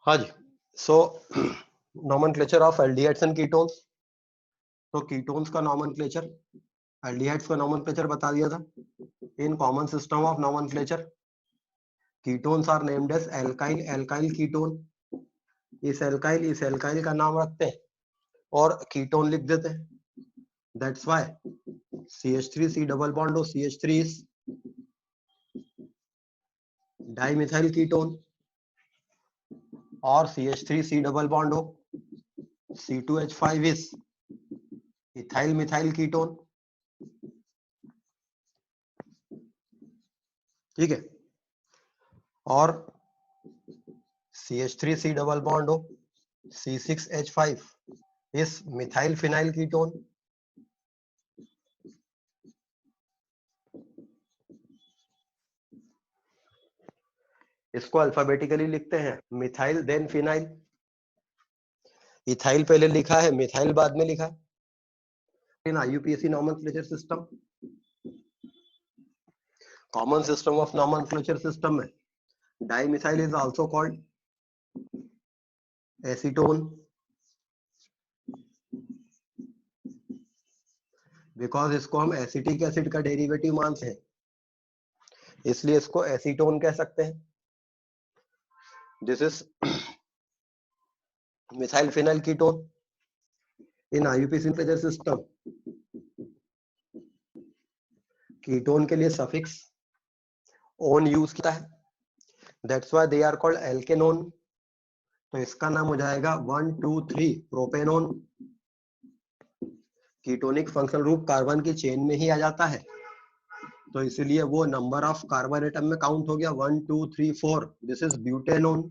हाँ जी। So nomenclature of aldehydes and ketones. तो कीटोन्स का नॉमेनक्लेचर, एल्डिहाइड्स का नॉमेनक्लेचर बता दिया था। In common system of nomenclature ketones are named as alkyl, alkyl ketone. इस एल्काइल का नाम रखते हैं और कीटोन लिख देते हैं। That's why CH3C double bond हो, CH3 इज डाइमिथाइल कीटोन, और CH3C डबल बॉन्ड हो C2H5 is ethyl methyl ketone. ठीक है। और CH3C डबल बॉन्ड हो C6H5 इस मिथाइल फिनाइल कीटोन। इसको अल्फाबेटिकली लिखते हैं, मिथाइल देन फिनाइल। इथाइल पहले लिखा है, मिथाइल बाद में लिखा है। In IUPAC nomenclature system, common system of nomenclature system में dimethyl is also called acetone because इसको हम एसिटिक एसिड का डेरिवेटिव मानते हैं, इसलिए इसको एसीटोन कह सकते हैं। This is methyl phenyl ketone. In IUPAC nomenclature system ketone के लिए सफिक्स ओन यूज किया है, that's why they are called alkanone. तो इसका नाम हो जाएगा 1 2 3 propanone. Ketonic functional group carbon की चेन में ही आ जाता है, तो इसलिए वो नंबर ऑफ कार्बन एटम में काउंट हो गया 1 2 3 4। This is butanone.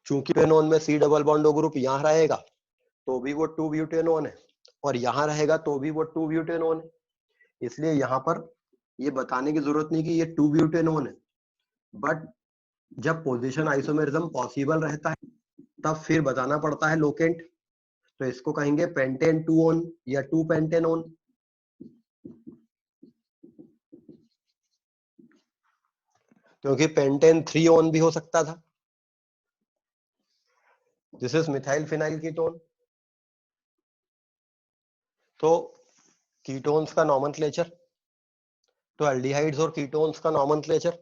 चूंकि ब्यूटेनोन में C डबल बॉन्ड ग्रुप यहाँ रहेगा तो भी वो 2 ब्यूटेनोन है, और यहाँ रहेगा तो भी वो 2 ब्यूटेनोन है, इसलिए यहाँ पर ये बताने की जरूरत नहीं कि ये 2 ब्यूटेनोन है। बट जब पोजीशन आइसोमेरिज्म पॉसिबल रहता है तब फिर बताना पड़ता है लोकेंट, तो इसको कहेंगे पेंटेन 2 ओन या 2 पेंटेनोन। क्योंकि पेंटेन 3 ओन भी हो सकता था। This is methyl phenyl ketone. तो कीटोन्स का नॉमेनक्लेचर, तो एल्डिहाइड्स और कीटोन्स का nomenclature,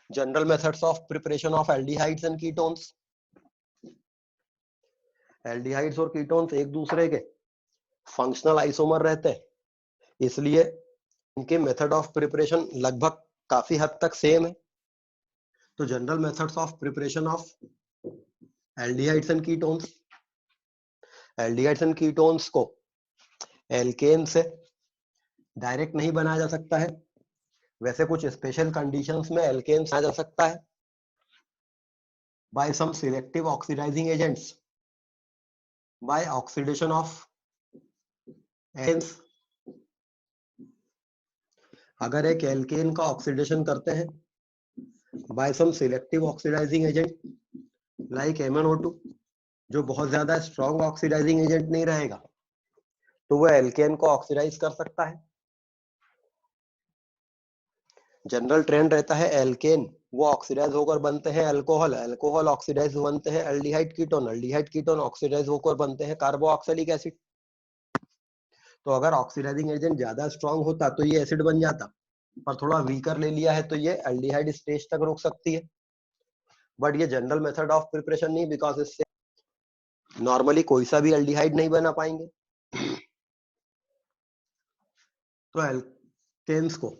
general methods of preparation of aldehydes and ketones. Aldehydes और कीटोन्स एक दूसरे के फंक्शनल आइसोमर रहते हैं, इसलिए इनके मेथड ऑफ प्रिपरेशन लगभग काफी हद तक सेम है। तो general methods of preparation of aldehydes and ketones, aldehydes and ketones को एल्केन से डायरेक्ट नहीं बनाया जा सकता है, वैसे कुछ स्पेशल कंडीशंस में एल्केन बनाया जा सकता है by some selective oxidising agents, by oxidation of alkenes. अगर एक एल्केन का ऑक्सीडेशन करते हैं by some selective oxidising agent like MnO2, जो बहुत ज्यादा स्ट्रॉन्ग ऑक्सीडाइजिंग एजेंट नहीं रहेगा, तो वो एल्केन को ऑक्सीडाइज कर सकता है। जनरल ट्रेंड रहता है एल्केन वो ऑक्सीडाइज होकर बनते हैं अल्कोहल, अल्कोहल ऑक्सीडाइज बनते हैं aldehyde ketone, aldehyde ketone oxidise होकर बनते हैं कार्बोऑक्सिलिक एसिड। तो अगर ऑक्सीडाइजिंग एजेंट ज्यादा स्ट्रॉन्ग होता तो ये एसिड बन जाता, पर थोड़ा वीकर ले लिया है तो ये एल्डिहाइड स्टेज तक रोक सकती है। बट ये जनरल मेथड ऑफ प्रिपरेशन नहीं, बिकॉज इससे नॉर्मली कोई सा भी एल्डिहाइड नहीं बना पाएंगे। तो एल्केन्स को,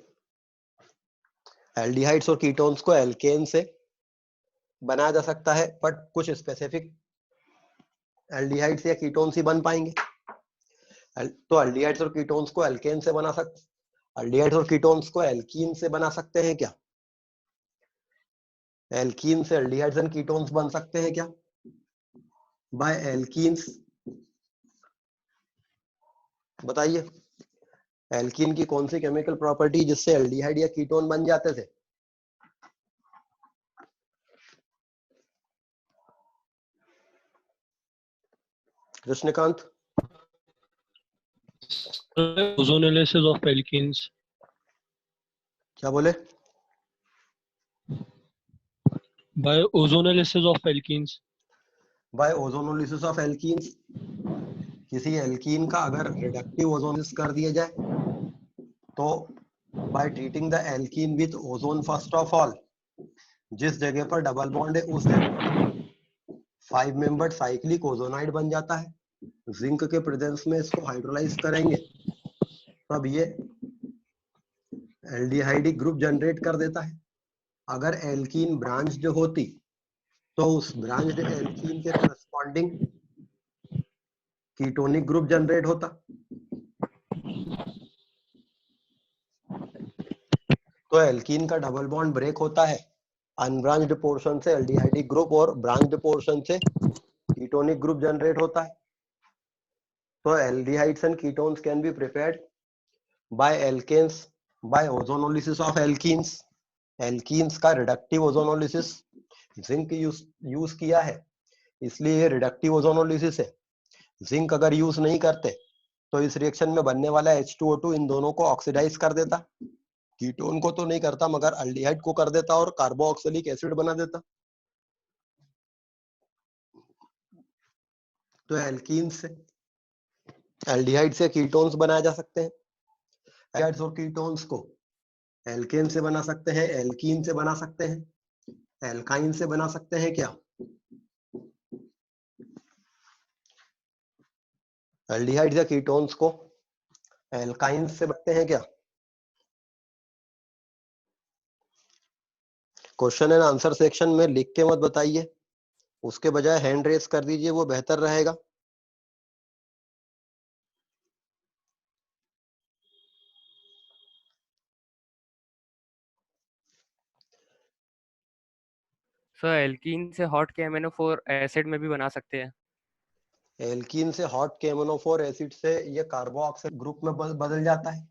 एल्डिहाइड्स और कीटोन्स को एल्केन से बनाया जा सकता है, बट कुछ स्पेसिफिक एल्डिहाइड्स या कीटोन्स ही बन पाएंगे। तो एल्डिहाइड्स और कीटोन्स को एल्केन से बना सकते, एल्डिहाइड्स और कीटोन्स को एल्कीन से बना सकते हैं क्या? एल्कीन से एल्डिहाइड्स एंड कीटोन्स बन सकते हैं क्या? बाय एल्कीन्स, बताइए एल्कीन की कौन सी केमिकल प्रॉपर्टी जिससे एल्डिहाइड या कीटोन बन जाते थे? Krishnakant, ozone analysis of alkenes. क्या बोले? By ozonolysis of alkenes. By ozonolysis of alkenes, किसी एल्कीन का अगर रिडक्टिव ओजोनोलिसिस कर दिया जाए तो by treating the alkene with ozone first of all, जिस जगह पर डबल बॉन्ड है उस जगह पर 5 मेंबर्ड साइक्लिक ओजोनाइड बन जाता है। जिंक के प्रेजेंस में इसको हाइड्रोलाइज करेंगे तब ये एल्डिहाइड ग्रुप जनरेट कर देता है। अगर एल्कीन ब्रांच्ड होती तो उस ब्रांच्ड एल्कीन के करस्पॉन्डिंग कीटोनिक ग्रुप जनरेट होता। तो एल्कीन का डबल बॉन्ड ब्रेक होता है, अनब्रांच्ड पोर्शन से एल्डिहाइडिक ग्रुप और ब्रांच्ड पोर्शन से कीटोनिक ग्रुप जनरेट होता है। तो aldehydes and ketones can be prepared by alkanes by ozonolysis of alkenes. Alkenes का रिडक्टिव ओजोनोलिसिस जिंक यूज किया है, इसलिए ये रिडक्टिव ओजोनोलिसिस है। जिंक अगर यूज नहीं करते तो इस रिएक्शन में बनने वाला H2O2 इन दोनों को ऑक्सीडाइज कर देता, कीटोन को तो नहीं करता मगर अल्डिहाइड को कर देता और कार्बोक्सिलिक एसिड बना देता। तो एल्कीन से एल्डिहाइड से कीटोन्स बनाए जा सकते हैं। एल्डिहाइड्स और कीटोन्स को एल्केन से बना सकते हैं, एल्कीन से बना सकते हैं, एल्काइन से बना सकते हैं क्या? एल्डिहाइड या कीटोन्स को एल्काइन से बनते हैं क्या? क्वेश्चन एंड आंसर सेक्शन में लिख के मत बताइए, उसके बजाय हैंड रेस कर दीजिए, वो बेहतर रहेगा। सर एल्कीन से हॉट KMnO4 एसिड में भी बना सकते हैं। एल्कीन से हॉट KMnO4 एसिड से ये कार्बोक्सिल ग्रुप में बदल जाता है।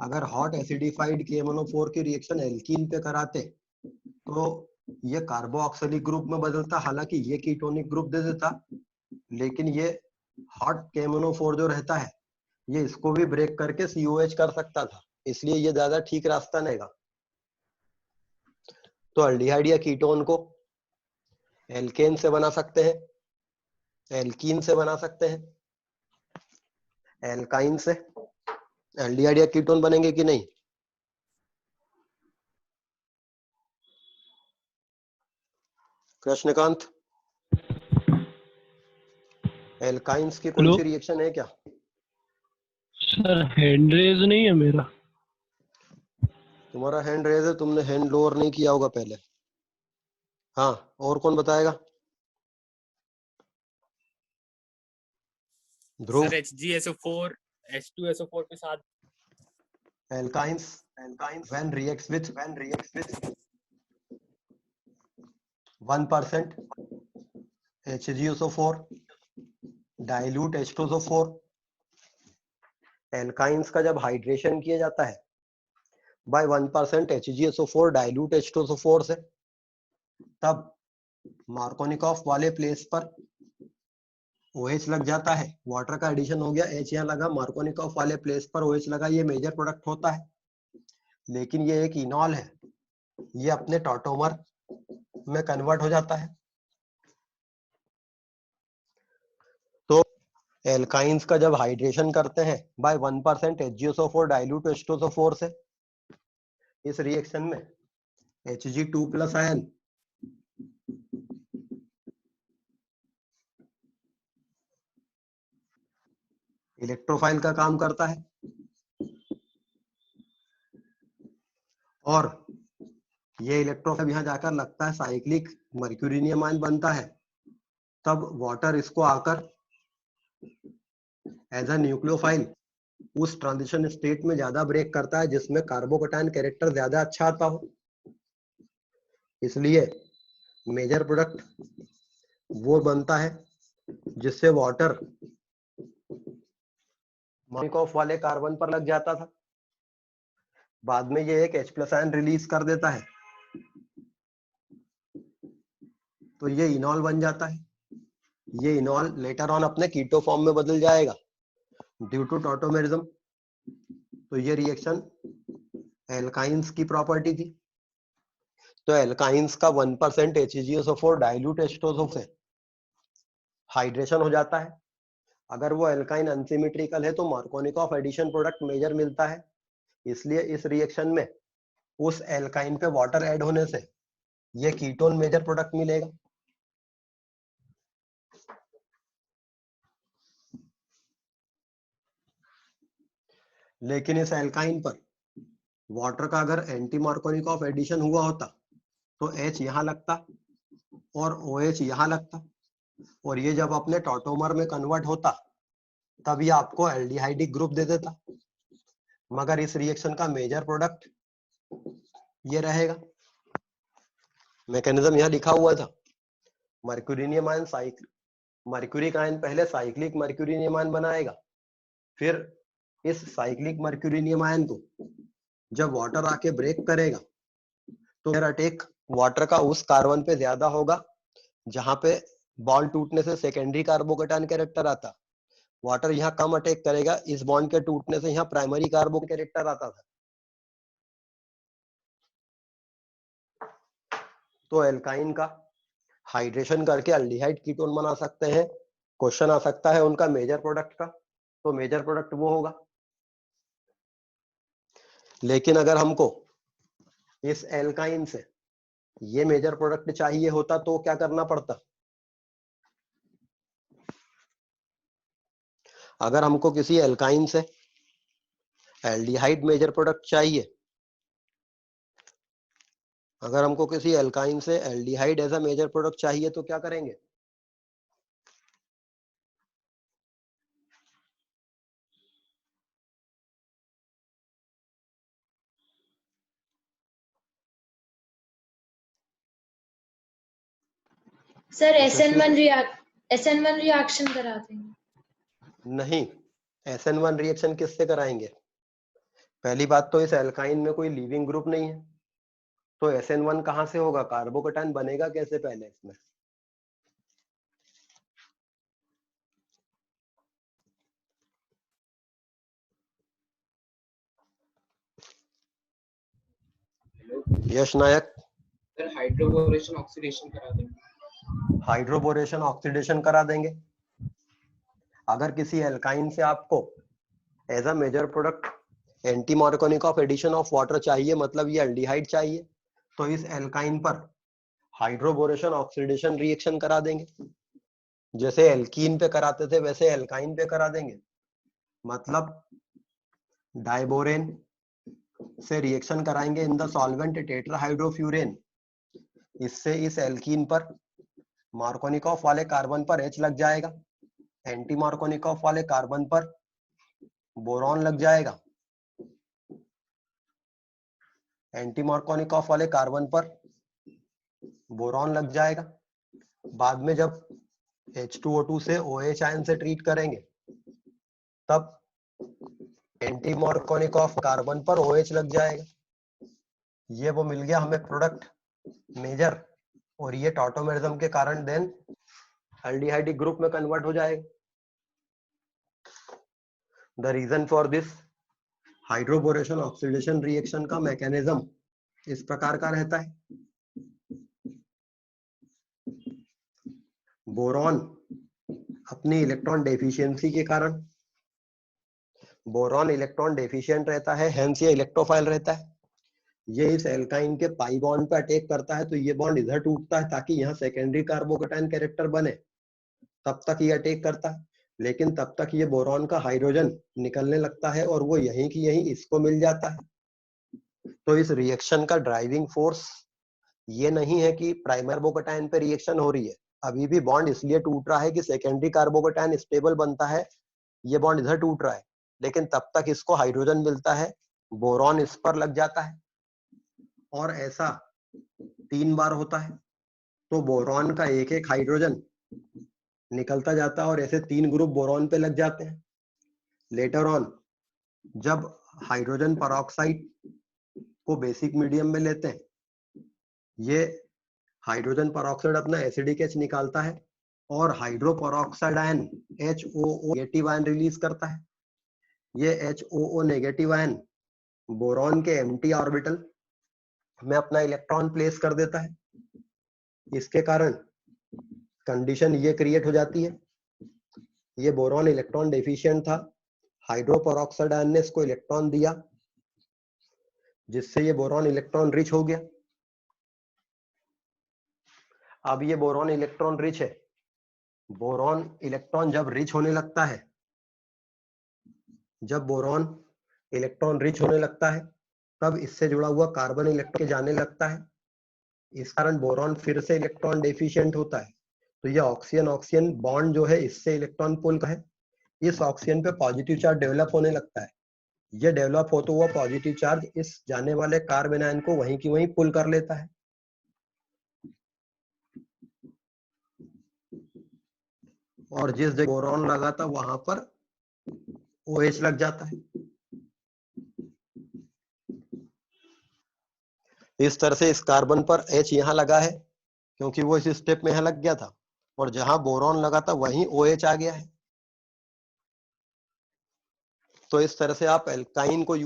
अगर हॉट एसिडिफाइड KMnO4 की रिएक्शन एल्कीन पे कराते तो ये कार्बोक्सिलिक ग्रुप में बदलता, हालांकि ये कीटोनिक ग्रुप दे देता, लेकिन ये हॉट KMnO4 जो रहता है ये इसको भी ब्रेक करके COH कर सकता था, इसलिए ये ज्यादा ठीक रास्ता नहीं है। तो अल्डिहाइड या कीटोन को एल्केन से बना सकते हैं, एल्कीन से बना सकते हैं, एल्काइन से एल्डिहाइड या कीटोन बनेंगे कि नहीं? कृष्णकांत, एल्काइंस की कोई सी रिएक्शन है क्या? सर हैंड रेज नहीं है मेरा। तुम्हारा हैंड रेज है, तुमने हैंड लोअर नहीं किया होगा पहले। हाँ, और कौन बताएगा? ध्रुव। सर HgSO4 H2SO4 के साथ alkynes when reacts with 1% HgSO4 dilute H2SO4। Alkynes का जब हाइड्रेशन किया जाता है बाय 1% HgSO4 डाइल्यूट H2SO4 से, तब मार्कोनिकॉफ वाले प्लेस पर OH लग जाता है, वाटर का एडिशन हो गया, H यहाँ लगा, मार्कोनिकॉफ वाले प्लेस पर OH लगा, ये मेजर प्रोडक्ट होता है। लेकिन ये एक इनॉल है, ये अपने टॉटोमर में कन्वर्ट हो जाता है। तो एल्काइंस का जब हाइड्रेशन करते हैं बाय 1% HgSO4 डाइल्यूट H2SO4 से, इस रिएक्शन में Hg2+ आयन इलेक्ट्रोफाइल का काम करता है और ये इलेक्ट्रोफाइल यहाँ जाकर लगता है, साइक्लिक मर्क्यूरिनियम आयन बनता है, तब वाटर इसको आकर एज अ न्यूक्लियोफाइल उस ट्रांजिशन स्टेट में ज्यादा ब्रेक करता है जिसमें कार्बोकैटायन कैरेक्टर ज्यादा अच्छा आता हो, इसलिए मेजर प्रोडक्ट वो बनता है जिससे वाटर मार्कोनिकॉफ वाले कार्बन पर लग जाता था, बाद में ये एक H+ आयन रिलीज कर देता है, तो ये इनॉल बन जाता है। ये इनॉल लेटर ऑन अपने कीटो फॉर्म में बदल जाएगा ड्यू टू टॉटोमेरिज्म। तो ये रिएक्शन एल्काइंस की प्रॉपर्टी थी। तो एल्काइंस का 1% HgSO4 डाइल्यूट H2SO से हाइड्रेशन हो जाता है। अगर वो एल्काइन अनसिमेट्रिकल है तो मार्कोनिकॉफ एडिशन प्रोडक्ट मेजर मिलता है। इसलिए इस रिएक्शन में उस एल्काइन पे वाटर ऐड होने से ये कीटोन मेजर प्रोडक्ट मिलेगा। लेकिन इस एल्काइन पर वाटर का अगर एंटी मार्कोनिकॉफ एडिशन हुआ होता तो H यहां लगता और OH यहां लगता, और ये जब अपने टॉटोमर में कन्वर्ट होता तब ये आपको एल्डिहाइडिक ग्रुप दे देता। मगर इस रिएक्शन का मेजर प्रोडक्ट ये रहेगा। मैकेनिज्म यहां लिखा हुआ था, मर्क्यूरिनियम आयन मर्क्यूरिक आयन पहले साइक्लिक मर्क्यूरिनियम आयन बनाएगा, फिर इस साइक्लिक मर्क्यूरिनियम आयन को जब वाटर आके ब्रेक करेगा तो फिर अटैक वाटर का उस कार्बन पे ज्यादा होगा जहां पे बॉन्ड टूटने से सेकेंडरी कार्बोकेटायन कैरेक्टर आता। वाटर यहाँ कम अटैक करेगा, इस बॉन्ड के टूटने से यहाँ प्राइमरी कार्बो कैरेक्टर आता था। तो एल्काइन का हाइड्रेशन करके अल्डिहाइड कीटोन बना सकते हैं। क्वेश्चन आ सकता है उनका मेजर प्रोडक्ट का, तो मेजर प्रोडक्ट वो होगा। लेकिन अगर हमको इस एल्काइन से ये मेजर प्रोडक्ट चाहिए होता तो क्या करना पड़ता? अगर हमको किसी एल्काइन से एल्डिहाइड मेजर प्रोडक्ट चाहिए, अगर हमको किसी एल्काइन से aldehyde as a major product चाहिए तो क्या करेंगे? सर SN1 रिएक्शन करा देंगे। नहीं, SN1 रिएक्शन किससे कराएंगे? पहली बात तो इस एल्काइन में कोई लीविंग ग्रुप नहीं है, तो SN1 कहां से होगा? कार्बोकेटायन बनेगा कैसे पहले इसमें? यश नायक सर हाइड्रोबोरेशन ऑक्सीडेशन करा देंगे। हाइड्रोबोरेशन ऑक्सीडेशन करा देंगे। अगर किसी एल्काइन से आपको as a major product anti Markovnikov addition of water चाहिए, मतलब ये एल्डिहाइड चाहिए, तो इस एल्काइन पर हाइड्रोबोरेशन ऑक्सीडेशन रिएक्शन करा देंगे। जैसे एल्कीन पे कराते थे वैसे एल्काइन पे करा देंगे। मतलब डाइबोरेन से रिएक्शन कराएंगे इन द सॉल्वेंट टेट्राहाइड्रोफ्यूरेन। इससे इस एल्कीन पर मार्कोनिकॉफ वाले कार्बन पर H लग जाएगा, एंटी मार्कोनिकॉफ वाले कार्बन पर बोरॉन लग जाएगा, एंटी मार्कोनिकॉफ वाले कार्बन पर बोरॉन लग जाएगा। बाद में जब H2O2 से OH आयन से ट्रीट करेंगे तब एंटी मार्कोनिकॉफ कार्बन पर OH लग जाएगा। ये वो मिल गया हमें प्रोडक्ट मेजर, और ये टॉटोमेरिज्म के कारण देन एल्डिहाइडिक ग्रुप में कन्वर्ट हो जाएगा। The reason for this hydroboration oxidation reaction का मैकेनिज्म इस प्रकार का रहता है। बोरॉन अपनी इलेक्ट्रॉन डेफिशिएंसी के कारण, बोरॉन इलेक्ट्रॉन डेफिशिएंट रहता है, हेंस ये इलेक्ट्रोफाइल रहता है। ये इस एल्काइन के पाई बॉन्ड पे अटैक करता है तो ये बॉन्ड इधर टूटता है ताकि यहाँ सेकेंडरी कार्बोकेटायन कैरेक्टर बने, तब तक ये अटैक करता है। लेकिन तब तक ये बोरॉन का हाइड्रोजन निकलने लगता है और वो यहीं की यहीं इसको मिल जाता है। तो इस रिएक्शन का ड्राइविंग फोर्स ये नहीं है कि प्राइमरी कार्बोकेटायन पे रिएक्शन हो रही है, अभी भी बॉन्ड इसलिए टूट रहा है कि सेकेंडरी कार्बोकेटायन स्टेबल बनता है, ये बॉन्ड इधर टूट रहा है, लेकिन तब तक इसको हाइड्रोजन मिलता है, बोरॉन इस पर लग जाता है, और ऐसा 3 बार होता है। तो बोरॉन का एक एक हाइड्रोजन निकलता जाता है और ऐसे 3 ग्रुप बोरॉन पे लग जाते हैं। लेटर ऑन जब हाइड्रोजन परऑक्साइड को बेसिक मीडियम में लेते हैं, ये हाइड्रोजन परऑक्साइड अपना एसिडिक H निकालता है और hydro peroxide ion HOO negative ion release करता है। ये HOO नेगेटिव आयन बोरॉन के एम्प्टी ऑर्बिटल में अपना इलेक्ट्रॉन प्लेस कर देता है। इसके कारण कंडीशन ये क्रिएट हो जाती है, ये बोरॉन इलेक्ट्रॉन डेफिशिएंट था, हाइड्रोपेरोक्साइड आयन ने इसको इलेक्ट्रॉन दिया जिससे ये बोरॉन इलेक्ट्रॉन रिच हो गया। अब ये बोरॉन इलेक्ट्रॉन रिच है, बोरॉन इलेक्ट्रॉन जब रिच होने लगता है, जब बोरॉन इलेक्ट्रॉन रिच होने लगता है तब इससे जुड़ा हुआ कार्बन इलेक्ट्रॉन जाने लगता है। इस कारण बोरॉन फिर से इलेक्ट्रॉन डेफिशिएंट होता है। तो ये ऑक्सीजन ऑक्सीजन बॉन्ड जो है इससे इलेक्ट्रॉन पुल का है, इस ऑक्सीजन पे पॉजिटिव चार्ज डेवलप होने लगता है। ये डेवलप होता हुआ पॉजिटिव चार्ज इस जाने वाले कार्बन आयन को वहीं की वहीं पुल कर लेता है। और जिस जगह बोरॉन लगा था वहां पर OH लग जाता है। इस तरह से इस कार्बन पर H यहाँ लगा है क्योंकि वो इस स्टेप में यहाँ लग गया था, और जहां बोरॉन लगा था वहीं OH आ गया है। तो इस तरह से आप एल्काइन को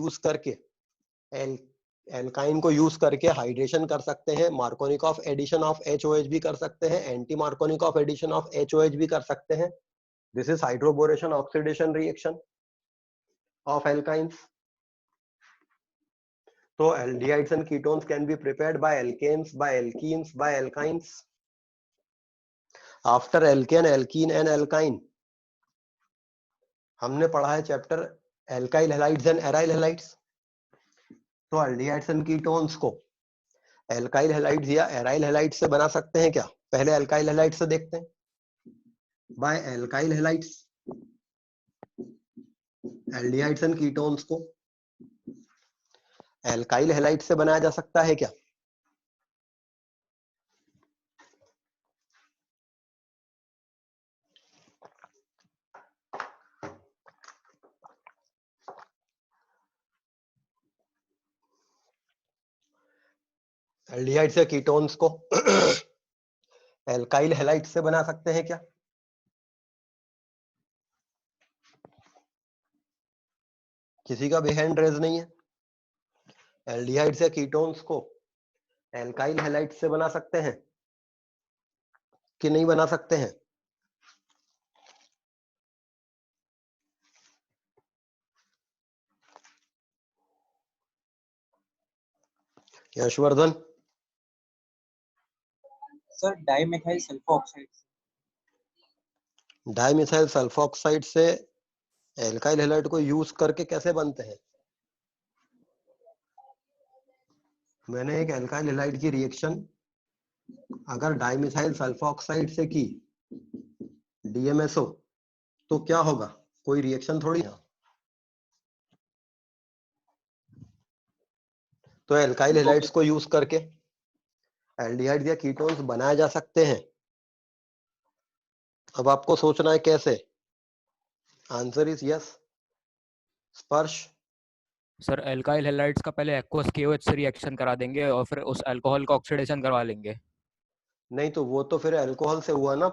यूज करके हाइड्रेशन कर सकते हैं, मार्कोनिकॉफ एडिशन ऑफ HOH भी कर सकते हैं, anti Markovnikov addition of HOH भी कर सकते हैं। This is hydroboration oxidation reaction of alkynes. तो aldehydes and ketones can be prepared by alkanes, by alkenes, by alkynes. After alkane, alkene and alkyne, हमने पढ़ा है chapter alkyl halides and aryl halides। तो aldehydes and ketones को alkyl halides या aryl halides से बना सकते हैं क्या? पहले alkyl halides से देखते हैं। by alkyl halides, aldehydes and ketones को alkyl halides से बनाया जा सकता है क्या? एल्डिहाइड्स या कीटोन्स को एल्काइल हैलाइड से बना सकते हैं क्या? किसी का भी हैंड रेज नहीं है। एल्डिहाइड्स या कीटोन्स को एल्काइल हैलाइड से बना सकते हैं कि नहीं बना सकते हैं? Yashvardhan? Sir dimethyl sulfoxide. Dimethyl sulfoxide से एल्काइल हैलाइड को यूज करके कैसे बनते हैं? मैंने एक एल्काइल हैलाइड की रिएक्शन अगर डाइमिथाइल सल्फोक्साइड से की DMSO तो क्या होगा? कोई रिएक्शन थोड़ी है। तो एल्काइल हैलाइड्स को यूज करके एल्डिहाइड या कीटोन्स बनाए जा सकते हैं। अब आपको सोचना है कैसे। Answer is yes. स्पर्श? सर एल्काइल हैलाइड्स का पहले एक्वस KOH से रिएक्शन करा देंगे और फिर उस अल्कोहल का ऑक्सीडेशन करवा लेंगे। नहीं तो वो तो फिर अल्कोहल से हुआ ना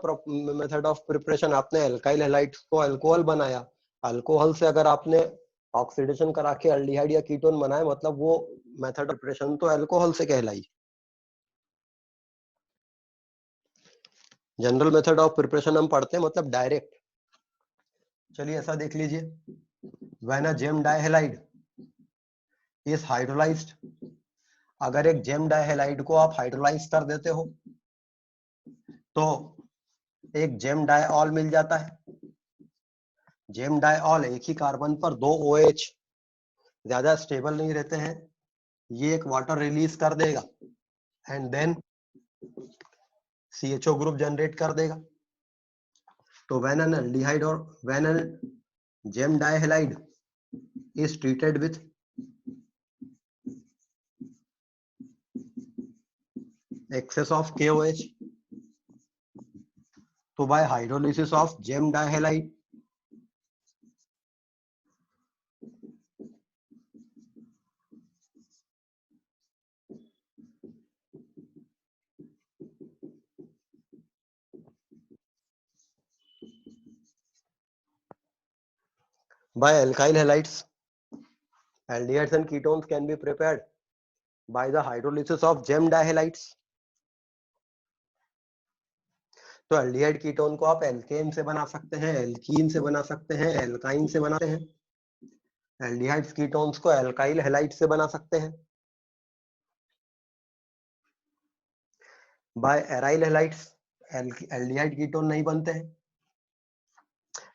मेथड ऑफ प्रिपरेशन। आपने एल्काइल हैलाइड्स को अल्कोहल बनाया, अल्कोहल से अगर आपने ऑक्सीडेशन करा के एल्डिहाइड या कीटोन बनाए मतलब वो मेथड ऑफ प्रिपरेशन तो अल्कोहल से कहलाई। जनरल मेथड ऑफ प्रिपरेशन हम पढ़ते हैं मतलब डायरेक्ट। चलिए ऐसा देख लीजिए, when a gem dihalide is hydrolysed, अगर एक जेम डाइहैलाइड को आप हाइड्रोलाइज कर देते हो तो एक जेम डाइऑल मिल जाता है। जेम डाइऑल एक ही कार्बन पर 2 OH, ज्यादा स्टेबल नहीं रहते हैं, ये एक वाटर रिलीज कर देगा and then CHO group generate कर देगा। तो व्हेन एन एल्डिहाइड और when an gem dihalide is treated with excess of KOH, तो by hydrolysis of gem dihalide by alkyl halides, aldehydes and ketones can be prepared by the hydrolysis of gem dihalides. तो aldehyde ketone को आप alkene से बना सकते हैं, alkene से बना सकते हैं, एल्काइन से बनाते हैं। एल्डिहाइड कीटोन्स को एल्काइल हैलाइड से बना सकते हैं। By aryl halides aldehyde ketone नहीं बनते हैं।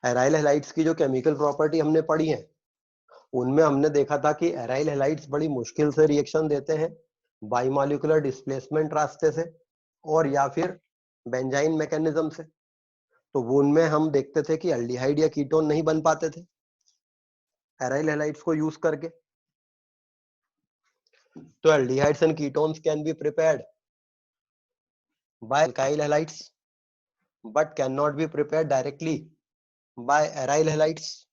एराइल हैलाइड्स की जो केमिकल प्रॉपर्टी हमने पढ़ी है उनमें हमने देखा था कि एराइल हैलाइड्स बड़ी मुश्किल से रिएक्शन देते हैं बाइमॉलिक्यूलर डिस्प्लेसमेंट रास्ते से और या फिर बेंजाइन मैकेनिज्म से। तो वो उनमें हम देखते थे कि एल्डिहाइड या कीटोन नहीं बन पाते थे एराइल हैलाइड्स को यूज करके। तो aldehydes and ketones can be prepared bye alkyl halides but cannot be prepared directly by aryl halides.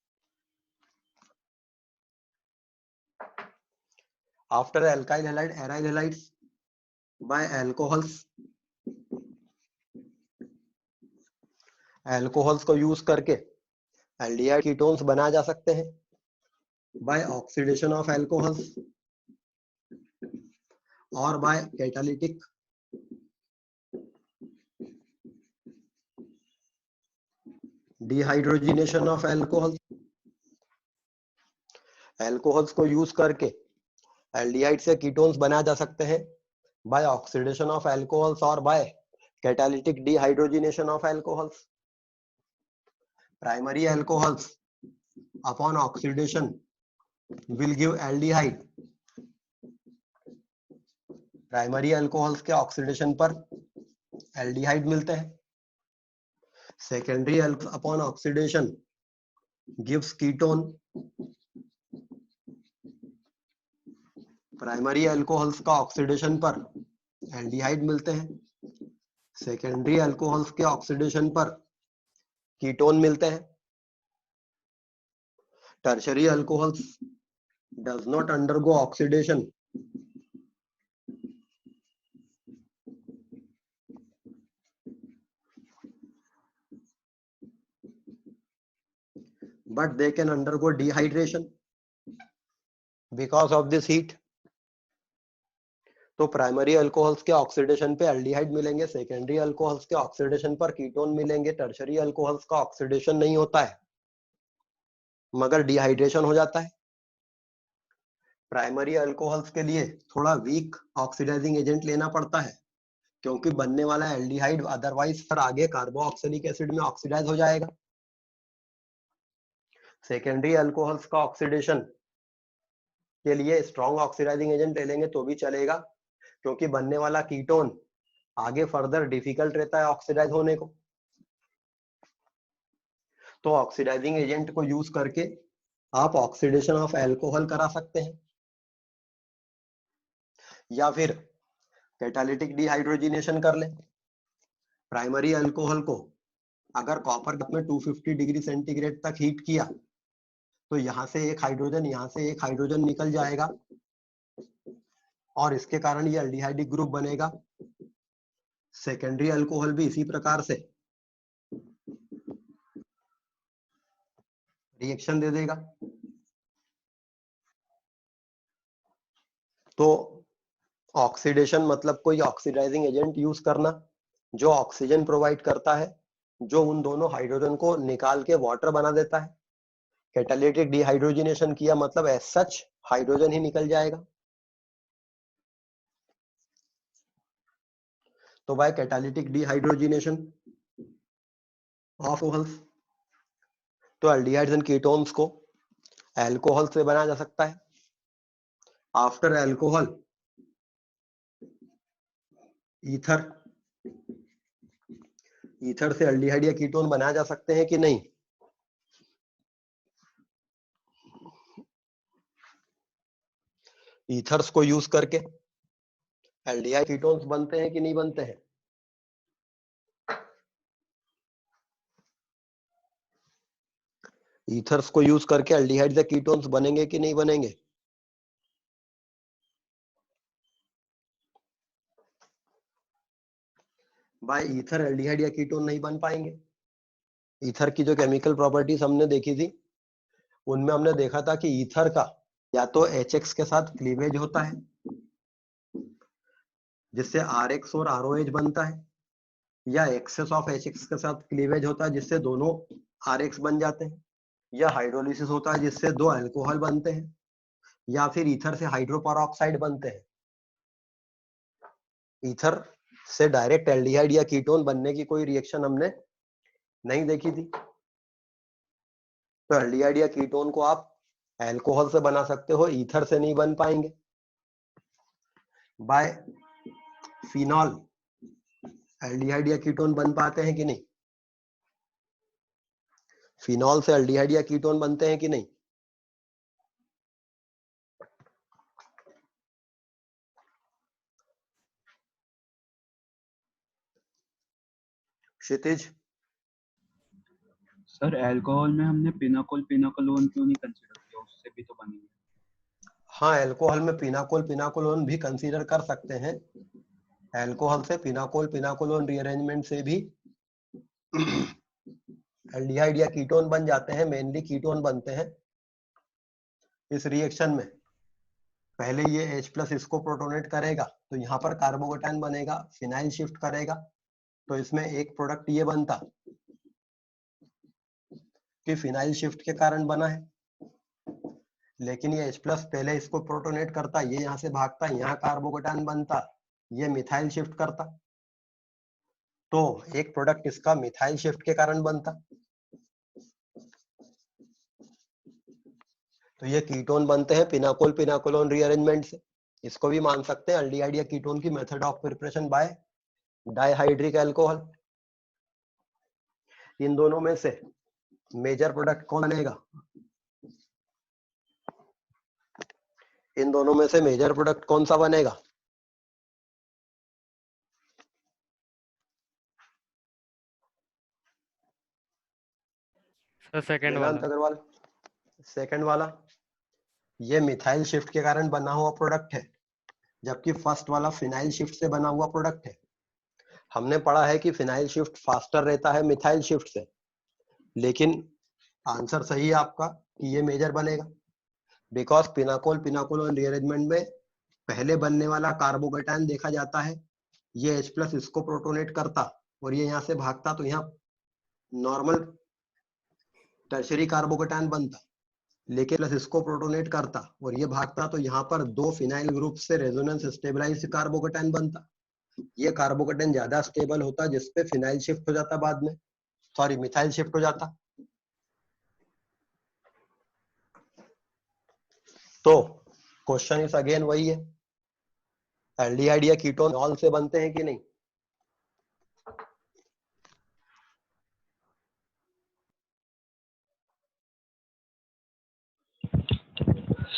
After alkyl halide, aryl halides by alcohols. alcohols को यूज करके एल्डिहाइड कीटोन्स बनाए जा सकते हैं by oxidation of alcohols और by catalytic dehydrogenation of alcohol. Alcohols को use करके aldehyde से कीटोन्स बनाए जा सकते हैं बाय ऑक्सीडेशन ऑफ एल्कोहल्स और by catalytic dehydrogenation of alcohols. Primary alcohols upon oxidation will give aldehyde. Primary alcohols के ऑक्सीडेशन पर एल्डिहाइड मिलते हैं। Secondary upon oxidation gives ketone. Primary alcohols का ऑक्सीडेशन पर एल्डिहाइड मिलते हैं। सेकेंडरी अल्कोहल्स के ऑक्सीडेशन पर कीटोन मिलते हैं। Tertiary alcohols does not undergo oxidation but they can undergo dehydration because of this heat. तो प्राइमरी अल्कोहल्स के ऑक्सीडेशन पे एल्डिहाइड मिलेंगे, सेकेंडरी अल्कोहल्स के ऑक्सीडेशन पर कीटोन मिलेंगे। टर्शरी अल्कोहल्स का ऑक्सीडेशन नहीं होता है मगर डिहाइड्रेशन हो जाता है। प्राइमरी अल्कोहल्स के लिए थोड़ा वीक ऑक्सीडाइजिंग एजेंट लेना पड़ता है क्योंकि बनने वाला एल्डिहाइड अदरवाइज फिर आगे कार्बोक्सिलिक एसिड में ऑक्सीडाइज हो जाएगा। सेकेंडरी अल्कोहल्स का ऑक्सीडेशन के लिए स्ट्रॉन्ग ऑक्सीडाइजिंग एजेंट ले लेंगे तो भी चलेगा क्योंकि बनने वाला कीटोन आगे फर्दर डिफिकल्ट रहता है ऑक्सीडाइज होने को। तो ऑक्सीडाइजिंग एजेंट को यूज करके आप ऑक्सीडेशन ऑफ एल्कोहल करा सकते हैं या फिर कैटालिटिक डिहाइड्रोजिनेशन कर लें। प्राइमरी अल्कोहल को अगर कॉपर में 250 डिग्री सेंटीग्रेड तक हीट किया तो यहाँ से एक हाइड्रोजन यहाँ से एक हाइड्रोजन निकल जाएगा और इसके कारण ये एल्डिहाइडिक ग्रुप बनेगा। सेकेंडरी अल्कोहल भी इसी प्रकार से रिएक्शन दे देगा। तो ऑक्सीडेशन मतलब कोई ऑक्सीडाइजिंग एजेंट यूज करना जो ऑक्सीजन प्रोवाइड करता है, जो उन दोनों हाइड्रोजन को निकाल के वाटर बना देता है। कैटालिटिक डिहाइड्रोजिनेशन किया मतलब एज सच हाइड्रोजन ही निकल जाएगा। तो by catalytic dehydrogenation of alcohols तो एल्डिहाइड्स एंड कीटोन्स को अल्कोहल से बनाया जा सकता है। आफ्टर अल्कोहल ईथर से एल्डिहाइड या कीटोन बनाया जा सकते हैं कि नहीं? ईथर्स को यूज करके एल्डिहाइड कीटोन्स बनते हैं कि नहीं बनते हैं? ईथर्स को यूज करके एल्डिहाइड या कीटोन्स बनेंगे कि नहीं बनेंगे? बाय ईथर एल्डिहाइड या कीटोन नहीं बन पाएंगे। ईथर की जो केमिकल प्रॉपर्टीज हमने देखी थी उनमें हमने देखा था कि ईथर का या तो HX के साथ क्लीवेज होता है जिससे RX और ROH बनता है, या एक्सेस ऑफ HX के साथ क्लीवेज होता है जिससे दोनों RX बन जाते हैं, या हाइड्रोलिसिस होता है जिससे दो अल्कोहल बनते हैं, या फिर ईथर से हाइड्रोपेरोक्साइड बनते हैं। ईथर से डायरेक्ट एल्डिहाइड या कीटोन बनने की कोई रिएक्शन हमने नहीं देखी थी। तो एल्डिहाइड या कीटोन को आप अल्कोहल से बना सकते हो, ईथर से नहीं बन पाएंगे। बाय फिनॉल एल्डिहाइड या कीटोन बन पाते हैं कि नहीं? फिनॉल से एल्डिहाइड या कीटोन बनते हैं कि नहीं? क्षितिज, सर अल्कोहल में हमने पिनाकोलोन क्यों नहीं कंसीडर किया? उससे भी तो बनेंगे। हाँ, अल्कोहल में पिनाकोलोन भी कंसीडर कर सकते हैं। अल्कोहल से पिनाकोलोन रीअरेंजमेंट से भी एल्डिहाइड या कीटोन बन जाते हैं, मेनली कीटोन बनते हैं। इस रिएक्शन में पहले ये H+ इसको प्रोटोनेट करेगा तो यहाँ पर कार्बोकेटायन बनेगा, फिनाइल शिफ्ट करेगा तो इसमें एक प्रोडक्ट ये बनता कि फिनाइल शिफ्ट के कारण बना है। लेकिन ये H+ पहले इसको प्रोटोनेट करता, ये यहाँ से भागता, यहाँ कार्बोकेटायन बनता, ये मिथाइल शिफ्ट करता, तो एक प्रोडक्ट इसका मिथाइल शिफ्ट के कारण बनता। तो ये कीटोन बनते हैं पिनाकोलोन रीअरेंजमेंट से। इसको भी मान सकते हैं एल्डिहाइड या कीटोन की method of preparation by dihydric alcohol. इन दोनों में से मेजर प्रोडक्ट कौन बनेगा? इन दोनों में से मेजर प्रोडक्ट कौन सा बनेगा? सर सेकंड वेदांत वाला। अग्रवाल, सेकंड वाला ये मिथाइल शिफ्ट के कारण बना हुआ प्रोडक्ट है, जबकि फर्स्ट वाला फिनाइल शिफ्ट से बना हुआ प्रोडक्ट है। हमने पढ़ा है कि फिनाइल शिफ्ट फास्टर रहता है मिथाइल शिफ्ट से, लेकिन आंसर सही है आपका कि ये मेजर बनेगा, बिकॉज पिनाकोलोन रीअरेंजमेंट में पहले बनने वाला कार्बोकेटायन देखा जाता है, ये H+ इसको प्रोटोनेट करता और ये यहाँ से भागता तो यहाँ नॉर्मल टर्शरी कार्बोकेटायन बनता, लेकिन प्लस इसको प्रोटोनेट करता और ये भागता तो यहाँ पर दो फिनाइल ग्रुप से रेजोनेंस स्टेबलाइज्ड कार्बोकेटायन बनता। ये कार्बोकेटायन ज्यादा स्टेबल होता जिसपे फिनाइल शिफ्ट हो जाता, बाद में सॉरी मिथाइल शिफ्ट हो जाता। तो क्वेश्चन इज अगेन वही है, एल्डिहाइड या कीटोन ऑल से बनते हैं कि नहीं?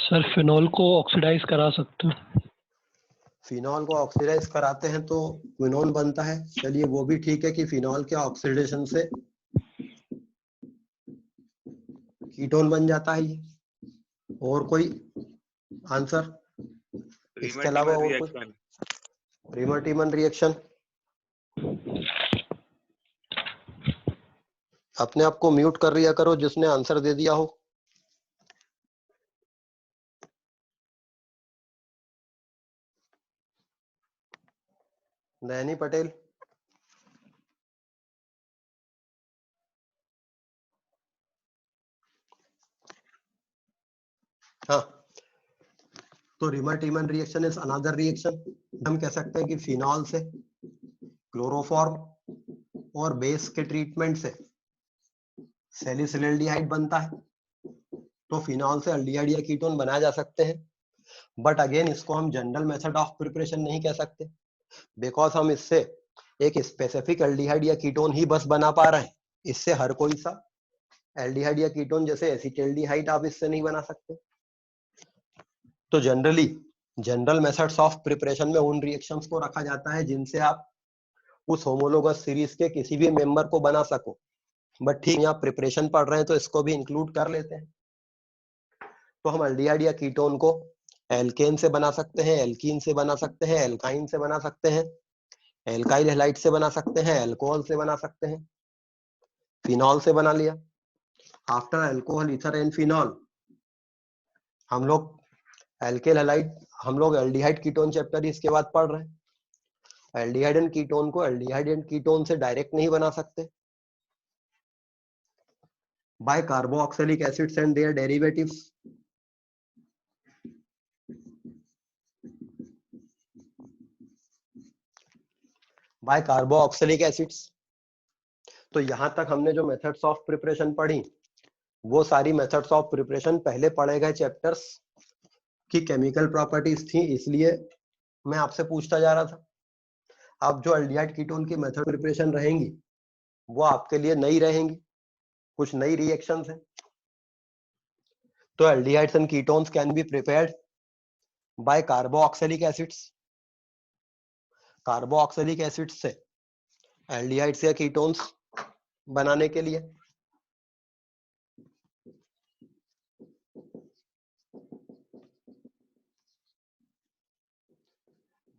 सर फिनॉल को ऑक्सीडाइज करा सकते हो। फिनॉल को ऑक्सीडाइज कराते हैं तो क्विनोन बनता है। चलिए वो भी ठीक है कि फिनॉल के ऑक्सीडेशन से कीटोन बन जाता है ये। और कोई आंसर इसके अलावा और कोई? रिमर-टीमन रिएक्शन। अपने आप को म्यूट कर लिया करो जिसने आंसर दे दिया हो। नैनी पटेल, हाँ, तो रिमर-टीमन रिएक्शन इज अनदर रिएक्शन। हम कह सकते हैं कि फिनॉल से क्लोरोफॉर्म और बेस के ट्रीटमेंट से सैलिसिलएल्डिहाइड बनता है, तो फिनॉल से एल्डिहाइड या कीटोन बनाए जा सकते हैं। बट अगेन इसको हम जनरल मेथड ऑफ प्रिपरेशन नहीं कह सकते, बिकॉज हम इससे एक स्पेसिफिक एल्डिहाइड या कीटोन ही बस बना पा रहे हैं। इससे हर कोई सा एल्डिहाइड या कीटोन जैसे एसिटाल्डिहाइड आप इससे नहीं बना सकते। तो जनरल मेथड्स ऑफ प्रिपरेशन में उन रिएक्शंस को रखा जाता है जिनसे आप उस होमोलोगस सीरीज के किसी भी मेंबर को बना सको। बट ठीक, यहाँ प्रिपरेशन पढ़ रहे हैं तो इसको भी इंक्लूड कर लेते हैं। तो हम एल्डिहाइड या कीटोन को एल्केन से बना सकते हैं, एल्कीन से बना सकते हैं, एल्काइन से बना सकते हैं, एल्काइल हैलाइड से बना सकते हैं, अल्कोहल से बना सकते हैं, फिनॉल से बना लिया। After alcohol, ether and phenol हम लोग एल्केल हैलाइड, हम लोग एल्डिहाइड कीटोन चैप्टर इसके बाद पढ़ रहे हैं। एल्डिहाइड एंड कीटोन को एल्डिहाइड एंड कीटोन से डायरेक्ट नहीं बना सकते, by carboxylic acids and their derivatives. By carboxylic acids. तो यहां तक हमने जो मेथड्स ऑफ प्रिपरेशन पढ़ी वो सारी मेथड्स ऑफ प्रिपरेशन पहले पढ़े गए चैप्टर्स की केमिकल प्रॉपर्टीज थी, इसलिए मैं आपसे पूछता जा रहा था। अब जो एल्डिहाइड कीटोन की मेथड प्रिपरेशन रहेंगी वो आपके लिए नई रहेंगी, कुछ नई रिएक्शंस हैं। तो aldehydes and ketones can be prepared by carboxylic acids. Carboxylic acids से एल्डिहाइड्स या कीटोन्स बनाने के लिए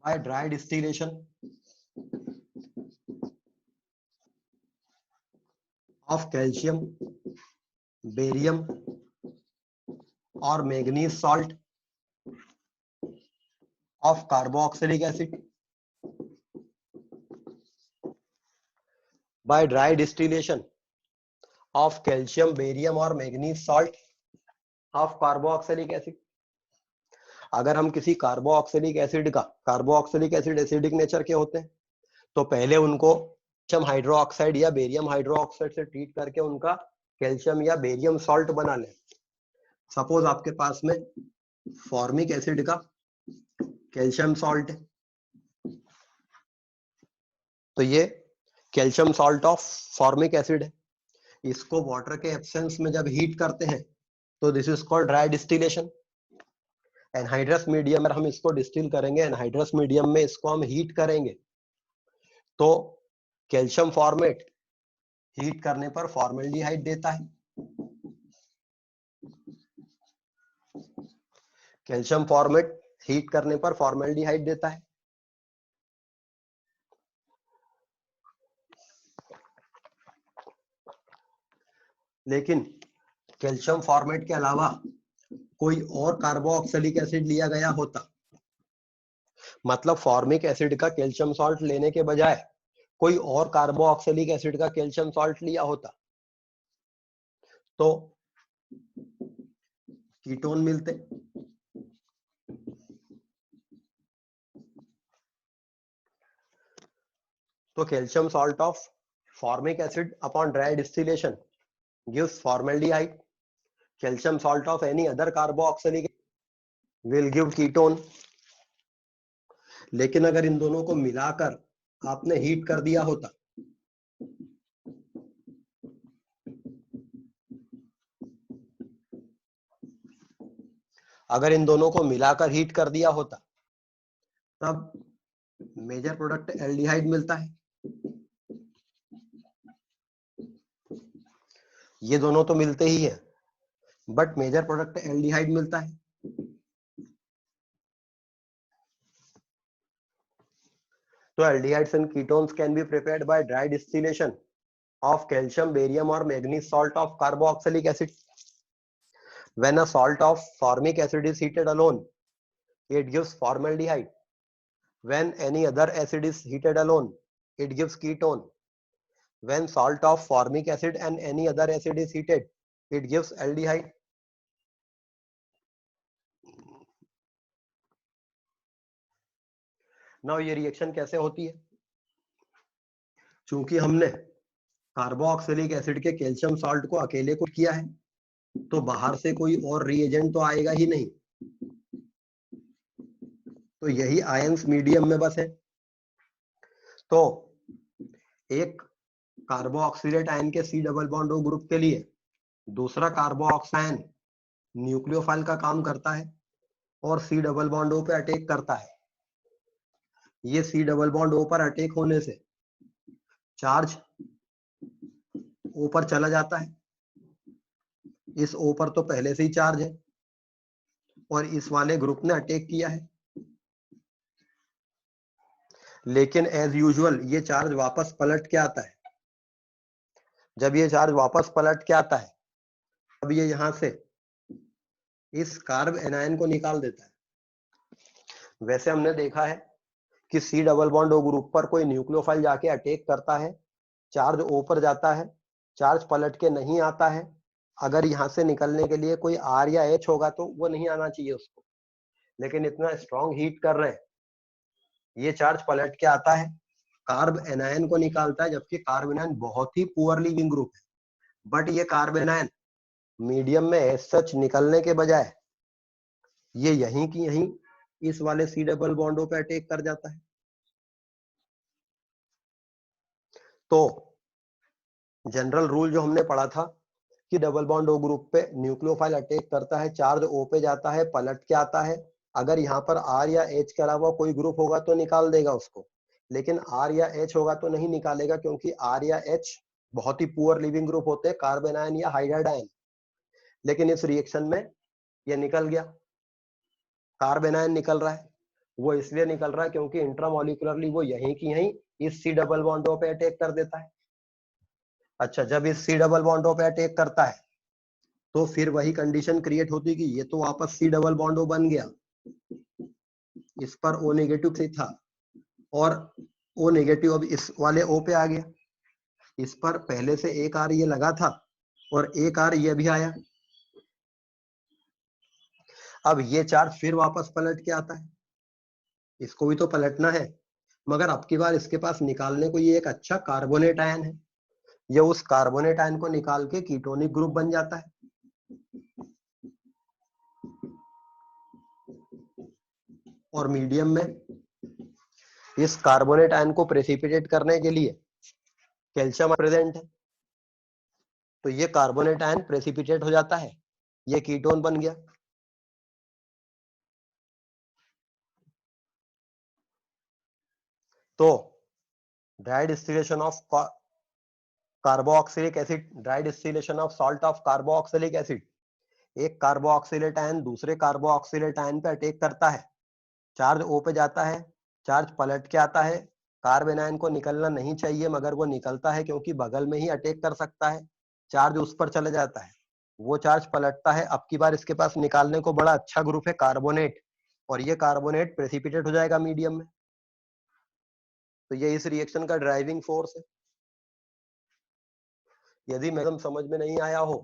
by dry distillation of calcium, barium और manganese salt of carboxylic acid. By dry distillation of calcium, barium और manganese salt of carboxylic acid. अगर हम किसी कार्बोक्सिलिक एसिड का, कार्बोक्सिलिक एसिड एसिडिक नेचर के होते हैं, तो पहले उनको कैल्शियम हाइड्रोक्साइड या बेरियम हाइड्रोक्साइड से ट्रीट करके उनका कैल्शियम या बेरियम सॉल्ट बना लें। सपोज आपके पास में फॉर्मिक एसिड का कैल्शियम सॉल्ट है, तो ये calcium salt of formic acid है। इसको वाटर के एब्सेंस में जब हीट करते हैं तो this is called dry distillation. Anhydrous medium में हम इसको डिस्टिल करेंगे, एनहाइड्रस मीडियम में इसको हम हीट करेंगे, तो कैल्शियम फॉर्मेट हीट करने पर फॉर्मल्डिहाइड देता है। कैल्शियम फॉर्मेट हीट करने पर फॉर्मल्डिहाइड देता है। लेकिन कैल्शियम फॉर्मेट के अलावा कोई और कार्बोक्सिलिक एसिड लिया गया होता, मतलब फॉर्मिक एसिड का कैल्शियम सॉल्ट लेने के बजाय कोई और कार्बोक्सिलिक एसिड का कैल्शियम सॉल्ट लिया होता, तो कीटोन मिलते। तो calcium salt of formic acid upon dry distillation gives formaldehyde. Calcium salt of any other carboxylic will give ketone. लेकिन अगर इन दोनों को मिलाकर आपने हीट कर दिया होता, अगर इन दोनों को मिलाकर हीट कर दिया होता तब मेजर प्रोडक्ट एल्डिहाइड मिलता है। ये दोनों तो मिलते ही है, बट मेजर प्रोडक्ट एल्डिहाइड मिलता है। तो aldehydes and ketones can be prepared bye dry distillation of calcium, barium or manganese salt of carboxylic acid. When a salt of formic acid is heated alone, it gives formaldehyde. When any other acid is heated alone, it gives ketone. When salt of formic acid and any other acid is heated, it gives aldehyde. Now ये reaction कैसे होती है? चूंकि हमने carboxylic acid के calcium salt को अकेले को किया है, तो बाहर से कोई और रिएजेंट तो आएगा ही नहीं, तो यही आयंस मीडियम में बस है। तो एक कार्बोक्सिलेट आयन के C double bond O group के लिए दूसरा कार्बोक्सायन न्यूक्लियोफाइल का काम करता है और C डबल बॉन्ड O पे अटैक करता है। ये C डबल बॉन्ड O पर अटैक होने से चार्ज O पर चला जाता है। इस O पर तो पहले से ही चार्ज है और इस वाले ग्रुप ने अटैक किया है, लेकिन एज यूजुअल ये चार्ज वापस पलट के आता है। जब ये चार्ज वापस पलट के आता है तब ये यहां से इस कार्ब एनायन को निकाल देता है। वैसे हमने देखा है कि C double bond O group पर कोई न्यूक्लियोफाइल जाके अटैक करता है, चार्ज ओ पर जाता है, चार्ज पलट के नहीं आता है। अगर यहाँ से निकलने के लिए कोई आर या एच होगा तो वो नहीं आना चाहिए उसको, लेकिन इतना स्ट्रॉन्ग हीट कर रहे हैं, ये चार्ज पलट के आता है, कार्ब एनायन को निकालता है, जबकि कार्ब एनायन बहुत ही पुअर लीविंग ग्रुप है। बट ये कार्ब एनायन मीडियम में एज सच निकलने के बजाय ये यहीं की यहीं इस वाले सी डबल बॉन्डों पे अटैक कर जाता है। तो जनरल रूल जो हमने पढ़ा था कि डबल बॉन्ड ओ ग्रुप पे न्यूक्लियोफाइल अटैक करता है, चार्ज ओ पे जाता है, पलट के आता है, अगर यहाँ पर आर या एच के अलावा कोई ग्रुप होगा तो निकाल देगा उसको, लेकिन आर या एच होगा तो नहीं निकालेगा, क्योंकि आर या एच बहुत ही पुअर लिविंग ग्रुप होते हैं, कार्बन आयन या हाइड्राइड आयन। लेकिन इस रिएक्शन में ये निकल गया, कार्बन आयन निकल रहा है। वो इसलिए निकल रहा है क्योंकि इंट्रामोलिकुलरली वो यहीं की यहीं इस सी डबल बॉन्डों पे अटैक कर देता है। अच्छा, जब इस सी डबल बॉन्डों पे अटैक करता है तो फिर वही कंडीशन क्रिएट होती कि ये तो वापस सी डबल बॉन्डो बन गया, इस पर ओ नेगेटिव से था और ओ नेगेटिव अब इस वाले ओ पे आ गया, इस पर पहले से एक आर ये लगा था और एक आर ये भी आया। अब ये चार्ज फिर वापस पलट के आता है, इसको भी तो पलटना है, मगर अब की बार इसके पास निकालने को ये एक अच्छा कार्बोनेट आयन है, ये उस कार्बोनेट आयन को निकाल के कीटोनिक ग्रुप बन जाता है। और मीडियम में इस कार्बोनेट आयन को प्रेसिपिटेट करने के लिए कैल्शियम प्रेजेंट है, तो ये कार्बोनेट आयन प्रेसिपिटेट हो जाता है, ये कीटोन बन गया। तो dry distillation of carboxylic acid, dry distillation of salt of carboxylic acid, एक कार्बोक्सिलेट आयन दूसरे कार्बोक्सिलेट आयन पे अटैक करता है, चार्ज ओ पे जाता है, चार्ज पलट के आता है, कार्बन आयन को निकलना नहीं चाहिए मगर वो निकलता है क्योंकि बगल में ही अटैक कर सकता है, चार्ज उस पर चले जाता है, वो चार्ज पलटता है, अब की बार इसके पास निकालने को बड़ा अच्छा ग्रुप है कार्बोनेट, और ये कार्बोनेट प्रेसिपिटेट हो जाएगा मीडियम में। तो ये इस रिएक्शन का ड्राइविंग फोर्स है। यदि मैकेनिज्म समझ में नहीं आया हो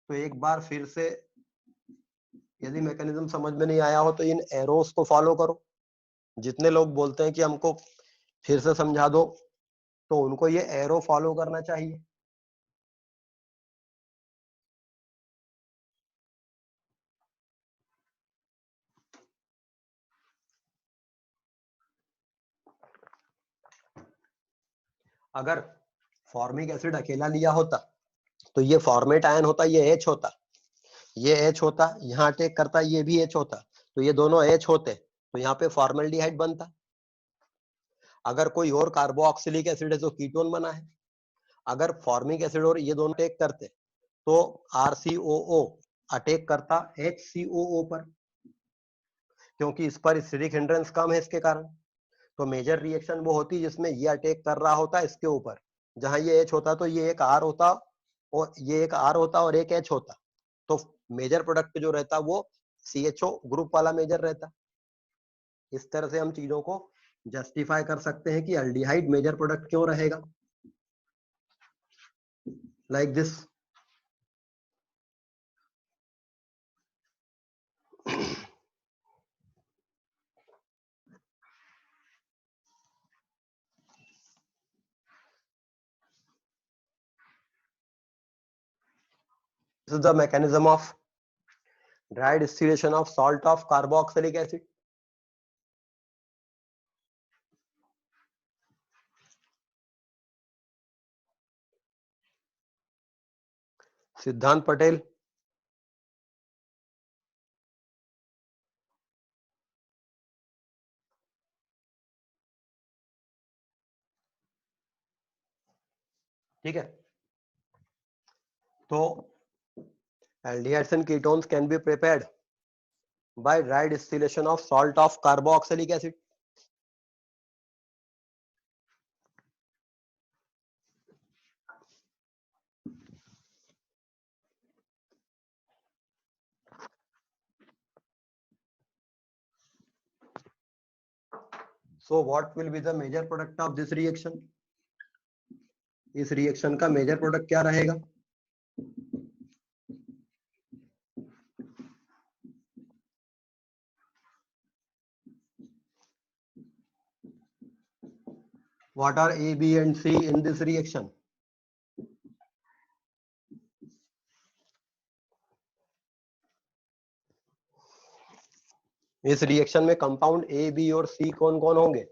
तो एक बार फिर से, यदि मैकेनिज्म समझ में नहीं आया हो तो इन एरोस को फॉलो करो। जितने लोग बोलते हैं कि हमको फिर से समझा दो, तो उनको ये एरो फॉलो करना चाहिए। अगर फॉर्मिक एसिड अकेला लिया होता तो ये फॉर्मेट आयन होता, ये एच होता, ये एच होता, यहाँ अटैक करता, ये भी एच होता, तो ये दोनों एच होते तो यहाँ पे फॉर्मेल्डिहाइड बनता। अगर कोई और कार्बोक्सिलिक एसिड है जो कीटोन बना है, अगर फॉर्मिक एसिड और ये दोनों अटैक करते तो RCOO अटैक करता HCOO पर, क्योंकि इस पर एसिडिक हिंड्रेंस कम है इसके कारण। तो मेजर रिएक्शन वो होती जिसमें ये अटैक कर रहा होता इसके ऊपर, जहां ये H होता तो ये एक R होता और ये एक R होता और एक H होता, तो मेजर प्रोडक्ट जो रहता वो CHO ग्रुप वाला मेजर रहता। इस तरह से हम चीजों को जस्टिफाई कर सकते हैं कि एल्डिहाइड मेजर प्रोडक्ट क्यों रहेगा, like this. This is the mechanism of dry distillation of salt of carboxylic acid. सिद्धांत पटेल, ठीक है। तो aldehydes and ketones can be prepared by dry distillation of salt of carboxylic acid. So what will be the major product of this reaction? इस reaction का major product क्या रहेगा? What are A, B and C in this reaction? इस reaction में compound A, B और C कौन कौन होंगे?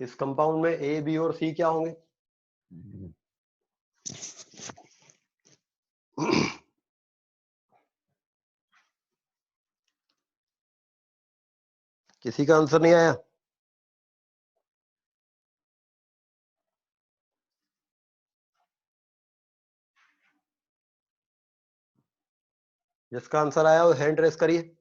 इस कंपाउंड में A, B और C क्या होंगे? किसी का आंसर नहीं आया? जिसका आंसर आया वो हैंड रेस करिए।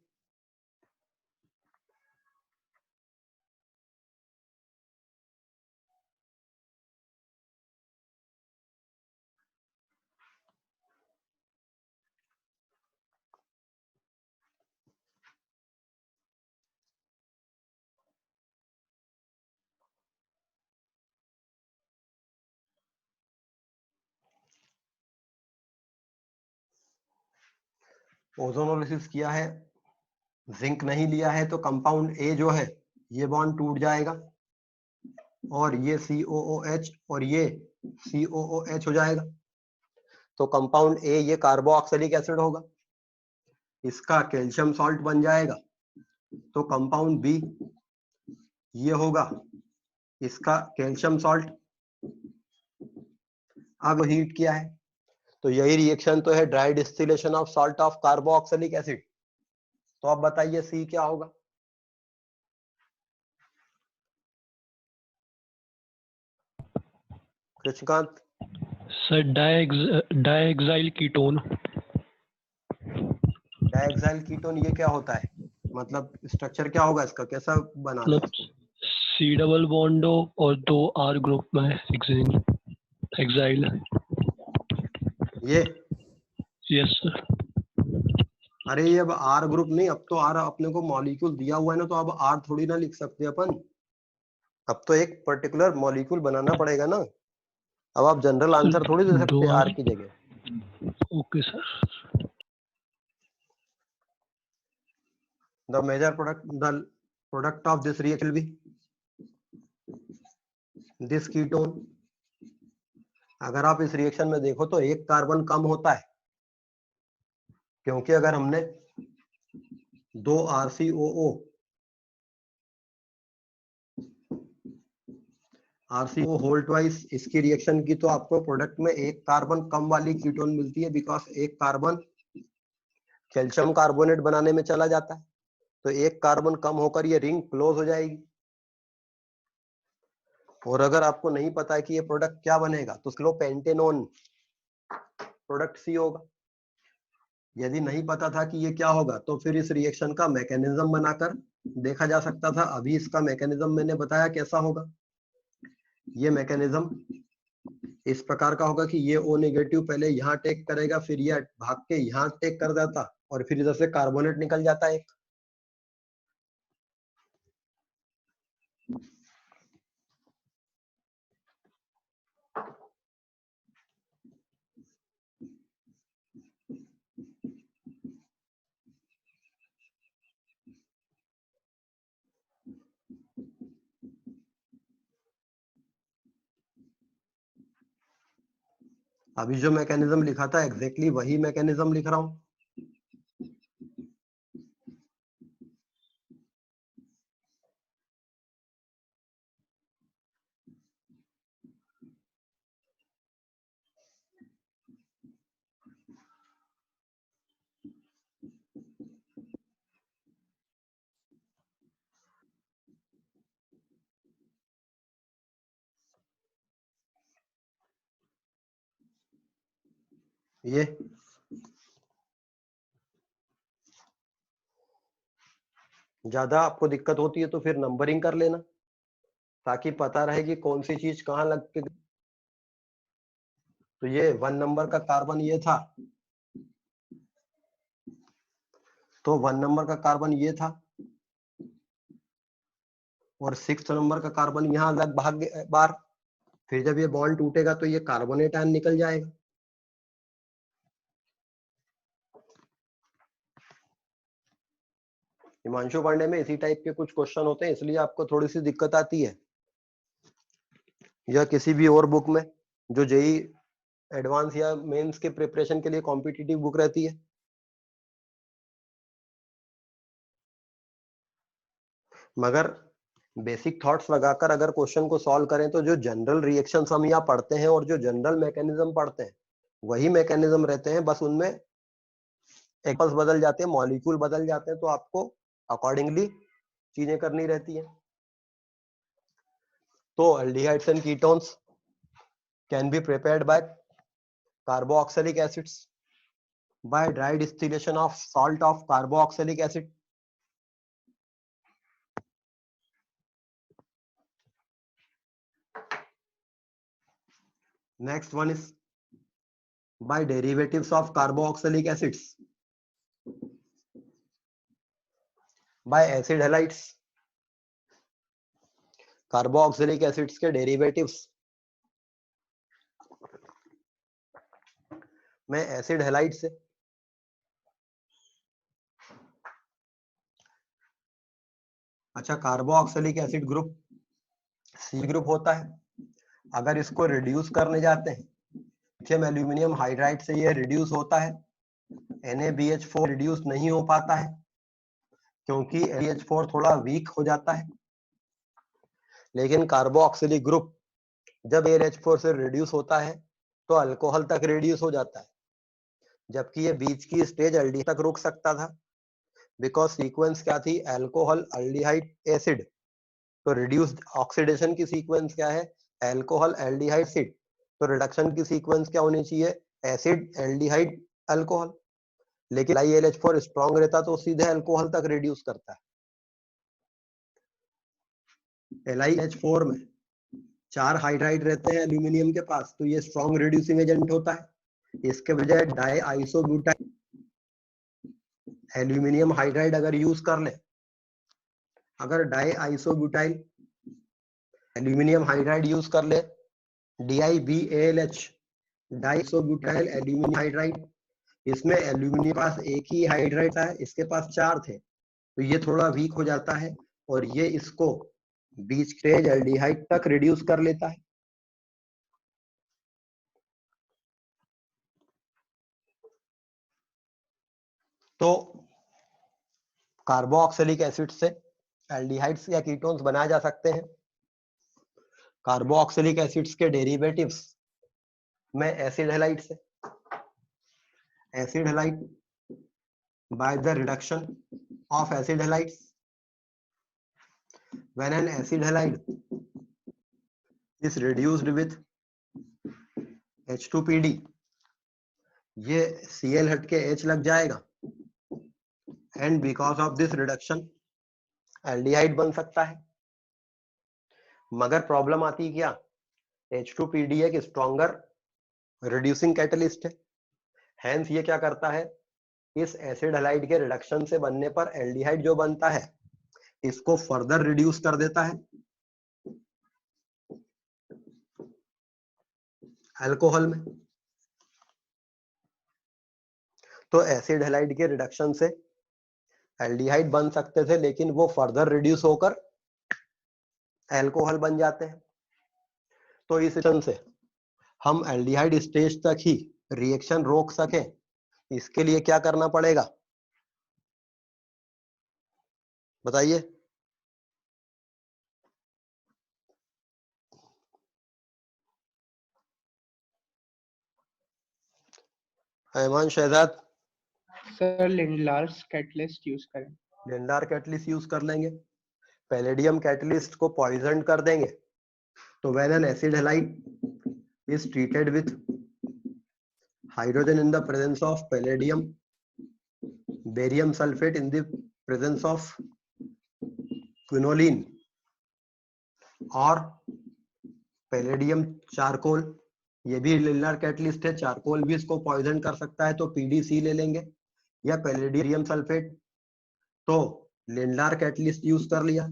ओजोनोलिसिस किया है, जिंक नहीं लिया है, तो कंपाउंड ए जो है ये बॉन्ड टूट जाएगा और ये COOH और ये COOH हो जाएगा। तो कंपाउंड ए ये कार्बोक्सिलिक एसिड होगा, इसका कैल्शियम सॉल्ट बन जाएगा। तो कंपाउंड बी ये होगा, इसका कैल्शियम सॉल्ट। अब हीट किया है तो यही रिएक्शन तो है dry distillation of salt of carboxylic acid. तो अब बताइए सी क्या होगा? Krishnakant. Sir dihexyl ketone. Dihexyl ketone ये क्या होता है? मतलब स्ट्रक्चर क्या होगा इसका, कैसा बना है मतलब इसको? C डबल बॉन्ड हो और 2 R ग्रुप में एक्साइल। ये यस सर। अरे ये अब आर ग्रुप नहीं, अब तो आर अपने को मॉलिक्यूल दिया हुआ है ना, तो अब आर थोड़ी ना लिख सकते अपन। अब तो एक पर्टिकुलर मॉलिक्यूल बनाना पड़ेगा ना। अब आप जनरल आंसर थोड़ी दे सकते हैं आर की जगह। Okay sir. The major product of this reaction will be this ketone. अगर आप इस रिएक्शन में देखो तो एक कार्बन कम होता है, क्योंकि अगर हमने 2 RCO होल ट्वाइस इसकी रिएक्शन की, तो आपको प्रोडक्ट में एक कार्बन कम वाली कीटोन मिलती है, बिकॉज एक कार्बन कैल्शियम कार्बोनेट बनाने में चला जाता है। तो एक कार्बन कम होकर ये रिंग क्लोज हो जाएगी। और अगर आपको नहीं पता है कि ये प्रोडक्ट क्या बनेगा तो स्लो पेंटेनोन प्रोडक्ट सी होगा। यदि नहीं पता था कि ये क्या होगा तो फिर इस रिएक्शन का मैकेनिज्म बनाकर देखा जा सकता था। अभी इसका मैकेनिज्म मैंने बताया कैसा होगा। ये मैकेनिज्म इस प्रकार का होगा कि ये O नेगेटिव पहले यहाँ टेक करेगा, फिर ये भाग के यहाँ टेक कर जाता और फिर इधर से कार्बोनेट निकल जाता है एक। अभी जो मैकेनिज्म लिखा था एग्जैक्टली वही मैकेनिज्म लिख रहा हूं। ये ज्यादा आपको दिक्कत होती है तो फिर नंबरिंग कर लेना ताकि पता रहे कि कौन सी चीज कहाँ लग के। तो ये 1 नंबर का कार्बन ये था, तो 1 नंबर का कार्बन ये था और 6 नंबर का कार्बन यहाँ लग भाग बार। फिर जब ये बॉन्ड टूटेगा तो ये कार्बोनेट आयन निकल जाएगा। हिमांशु पांडे में इसी टाइप के कुछ क्वेश्चन होते हैं, इसलिए आपको थोड़ी सी दिक्कत आती है, या किसी भी और बुक में जो जेई एडवांस या मेंस के प्रिपरेशन के लिए कॉम्पिटिटिव बुक रहती है। मगर बेसिक थॉट्स लगाकर अगर क्वेश्चन को सॉल्व करें तो जो जनरल रिएक्शंस हम यहाँ पढ़ते हैं और जो जनरल मैकेनिज्म पढ़ते हैं वही मैकेनिज्म रहते हैं, बस उनमें एक्स बदल जाते हैं, मॉलिक्यूल बदल जाते हैं, तो आपको अकॉर्डिंगली चीजें करनी रहती हैं। तो aldehydes and ketones can be prepared by carboxylic acids by dry distillation of salt of carboxylic acid. Next one is by derivatives of carboxylic acids by acid halides. Carboxylic acids के derivatives में acid halide से अच्छा carboxylic acid group C group होता है। अगर इसको reduce करने जाते हैं लिथियम एल्यूमिनियम हाइड्राइड से ये रिड्यूस होता है, NaBH4 रिड्यूस नहीं हो पाता है क्योंकि NaBH4 थोड़ा वीक हो जाता है। लेकिन कार्बोक्सिलिक ग्रुप जब NH4 से रिड्यूस होता है तो अल्कोहल तक रिड्यूस हो जाता है, जबकि ये बीच की स्टेज एल्डिहाइड तक रुक सकता था बिकॉज सीक्वेंस क्या थी, अल्कोहल एल्डिहाइड एसिड। तो रिड्यूस्ड ऑक्सीडेशन की सीक्वेंस क्या है, अल्कोहल एल्डिहाइड एसिड। तो रिडक्शन की सीक्वेंस क्या होनी चाहिए, एसिड एल्डिहाइड अल्कोहल। लेकिन LiLH4 स्ट्रॉन्ग रहता तो सीधे अल्कोहल तक रिड्यूस करता है। LiH4 में 4 हाइड्राइड रहते हैं एल्यूमिनियम के पास, तो ये स्ट्रॉन्ग रिड्यूसिंग एजेंट होता है। इसके बजाय डाई आइसोब्यूटाइल एल्यूमिनियम हाइड्राइड अगर यूज कर ले, अगर die isobutyl aluminium hydride use कर ले, DiBALH die isobutyl aluminium hydride, इसमें एल्यूमिनियम के पास एक ही हाइड्राइड था, इसके पास 4 थे, तो ये थोड़ा वीक हो जाता है और ये इसको बीच स्टेज एल्डिहाइड तक रिड्यूस कर लेता है। तो कार्बोक्सिलिक एसिड से एल्डिहाइड्स या कीटोन्स बनाए जा सकते हैं। कार्बोक्सिलिक एसिड्स के डेरिवेटिव्स में एसिड हैलाइड से, acid halide by the reduction of acid halides. When an acid halide is reduced with H2PD, ये Cl हट के H लग जाएगा and because of this reduction aldehyde बन सकता है। मगर प्रॉब्लम आती है क्या, H2PD एक स्ट्रॉन्गर रिड्यूसिंग कैटलिस्ट है, हेंस ये क्या करता है, इस एसिड हैलाइड के रिडक्शन से बनने पर एल्डिहाइड जो बनता है इसको फर्दर रिड्यूस कर देता है अल्कोहल में। तो एसिड हैलाइड के रिडक्शन से एल्डिहाइड बन सकते थे, लेकिन वो फर्दर रिड्यूस होकर अल्कोहल बन जाते हैं। तो इस रिएक्शन से हम एल्डिहाइड स्टेज तक ही रिएक्शन रोक सकें, इसके लिए क्या करना पड़ेगा बताइए। Aiman Shehzad, sir Lindlar's catalyst use करें। लिंडार कैटलिस्ट यूज कर लेंगे। पैलेडियम कैटलिस्ट को पॉइजन कर देंगे। तो when N acid halide is treated with hydrogen in the presence of palladium, barium sulfate in the presence of quinoline, और पैलेडियम चारकोल, ये भी लिनर कैटलिस्ट है, चारकोल भी इसको पॉइजन कर सकता है, तो पीडीसी ले लेंगे, या पैलेडियम सल्फेट, तो लिनर कैटलिस्ट यूज कर लिया।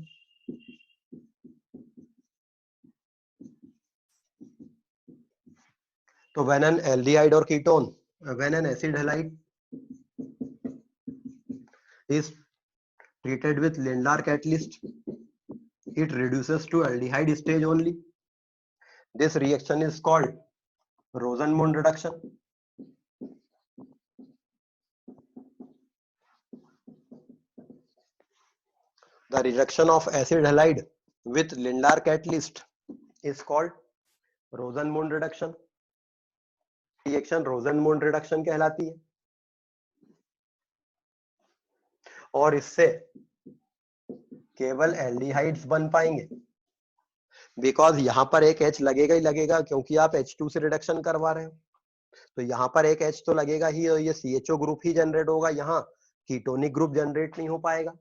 तो व्हेन एन एल्डिहाइड और ketone, when an acid halide is treated with Lindlar catalyst, it reduces to aldehyde stage only. This reaction is called Rosenmund reduction. The reduction of acid halide with Lindlar catalyst is called Rosenmund reduction. Reaction Rosenmund reduction कहलाती है, और इससे केवल aldehydes बन पाएंगे, because यहाँ पर एक H लगेगा ही लगेगा, क्योंकि आप H2 से रिडक्शन करवा रहे हो, तो यहाँ पर एक H तो लगेगा ही, और ये CHO ग्रुप ही जनरेट होगा, यहाँ कीटोनिक ग्रुप जनरेट नहीं हो पाएगा।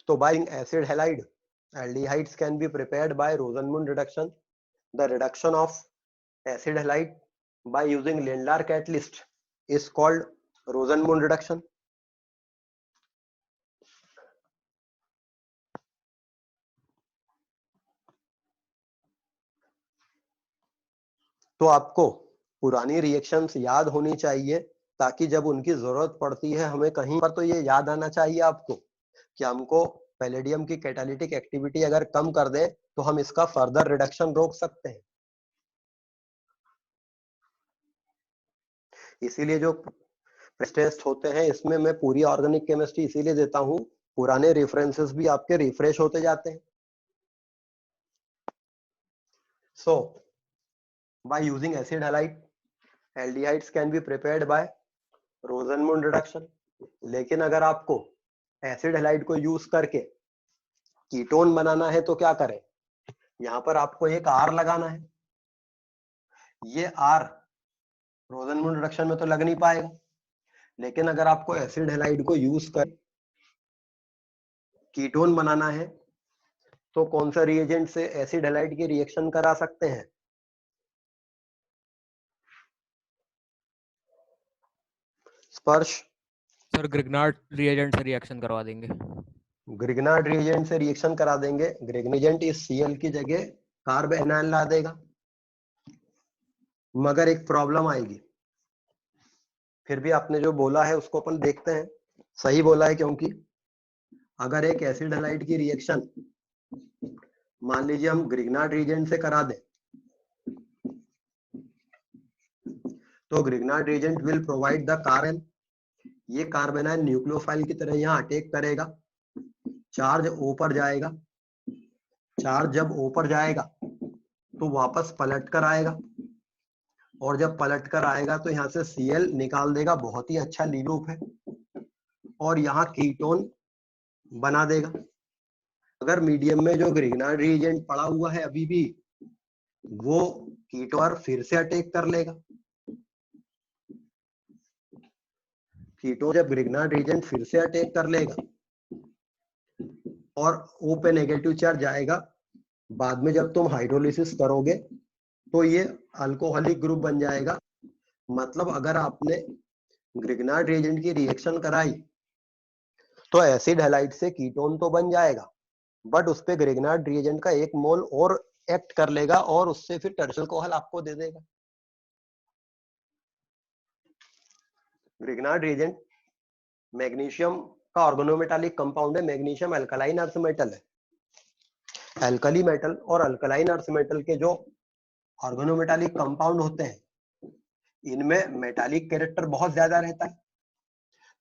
तो bye acid halide, aldehydes can be prepared by Rosenmund reduction. The reduction of acid halide by using Lindlar catalyst is called Rosenmund reduction. तो आपको पुरानी रिएक्शंस याद होनी चाहिए, ताकि जब उनकी जरूरत पड़ती है हमें कहीं पर, तो ये याद आना चाहिए आपको कि हमको पैलेडियम की कैटालिटिक एक्टिविटी अगर कम कर दें तो हम इसका फर्दर रिडक्शन रोक सकते हैं। इसीलिए जो टेस्ट होते हैं इसमें मैं पूरी ऑर्गेनिक केमिस्ट्री इसीलिए देता हूं, पुराने रेफरेंसेस भी आपके रिफ्रेश होते जाते हैं। So by using acid halide, aldehydes can be prepared by Rosenmund reduction. लेकिन अगर आपको एसिड हैलाइड को यूज करके कीटोन बनाना है तो क्या करें, यहां पर आपको एक R लगाना है। ये R रोजनमुंड रिडक्शन में तो लग नहीं पाएगा, लेकिन अगर आपको एसिड हैलाइड को यूज कर कीटोन बनाना है तो कौन सा रिएजेंट से एसिड हैलाइड की रिएक्शन करा सकते हैं? स्पर्श सर ग्रिग्नार्ड रिएजेंट से रिएक्शन करवा देंगे। ग्रिग्नार्ड रिएजेंट से रिएक्शन करा देंगे। ग्रिग्नेजेंट इस Cl की जगह कार्ब एनायन ला देगा, मगर एक प्रॉब्लम आएगी। फिर भी आपने जो बोला है उसको अपन देखते हैं, सही बोला है, क्योंकि अगर एक एसिड हैलाइड की रिएक्शन मान लीजिए हम ग्रिग्नार्ड रिएजेंट से करा दें, तो Grignard reagent will provide the carbon. ये कार्बन आयन न्यूक्लियोफाइल की तरह यहाँ अटैक करेगा, चार्ज O पर जाएगा, चार्ज जब O पर जाएगा तो वापस पलट कर आएगा, और जब पलट कर आएगा तो यहाँ से Cl निकाल देगा, बहुत ही अच्छा ली ग्रुप है, और यहाँ कीटोन बना देगा। अगर मीडियम में जो ग्रिग्नार्ड रिएजेंट पड़ा हुआ है अभी भी, वो कीटोन फिर से अटैक कर लेगा। कीटोन जब ग्रिग्नार्ड रिएजेंट फिर से अटैक कर लेगा और O पे नेगेटिव चार्ज आएगा, बाद में जब तुम हाइड्रोलिसिस करोगे तो ये अल्कोहलिक ग्रुप बन जाएगा। मतलब अगर आपने ग्रिग्नार्ड रिएजेंट की रिएक्शन कराई तो एसिड हैलाइड से कीटोन तो बन जाएगा, बट उस पे ग्रिग्नार्ड रिएजेंट का 1 मोल और एक्ट कर लेगा और उससे फिर टर्शल अल्कोहल आपको दे देगा। ग्रिग्नार्ड रिएजेंट मैग्नीशियम का ऑर्गेनोमेटालिक कंपाउंड है। मैग्नीशियम अल्कलाइन अर्थ मेटल है। अल्कली मेटल और अल्कलाइन अर्थ मेटल के जो ऑर्गेनोमेटालिक कंपाउंड होते हैं, इनमें मेटालिक कैरेक्टर बहुत ज्यादा रहता है,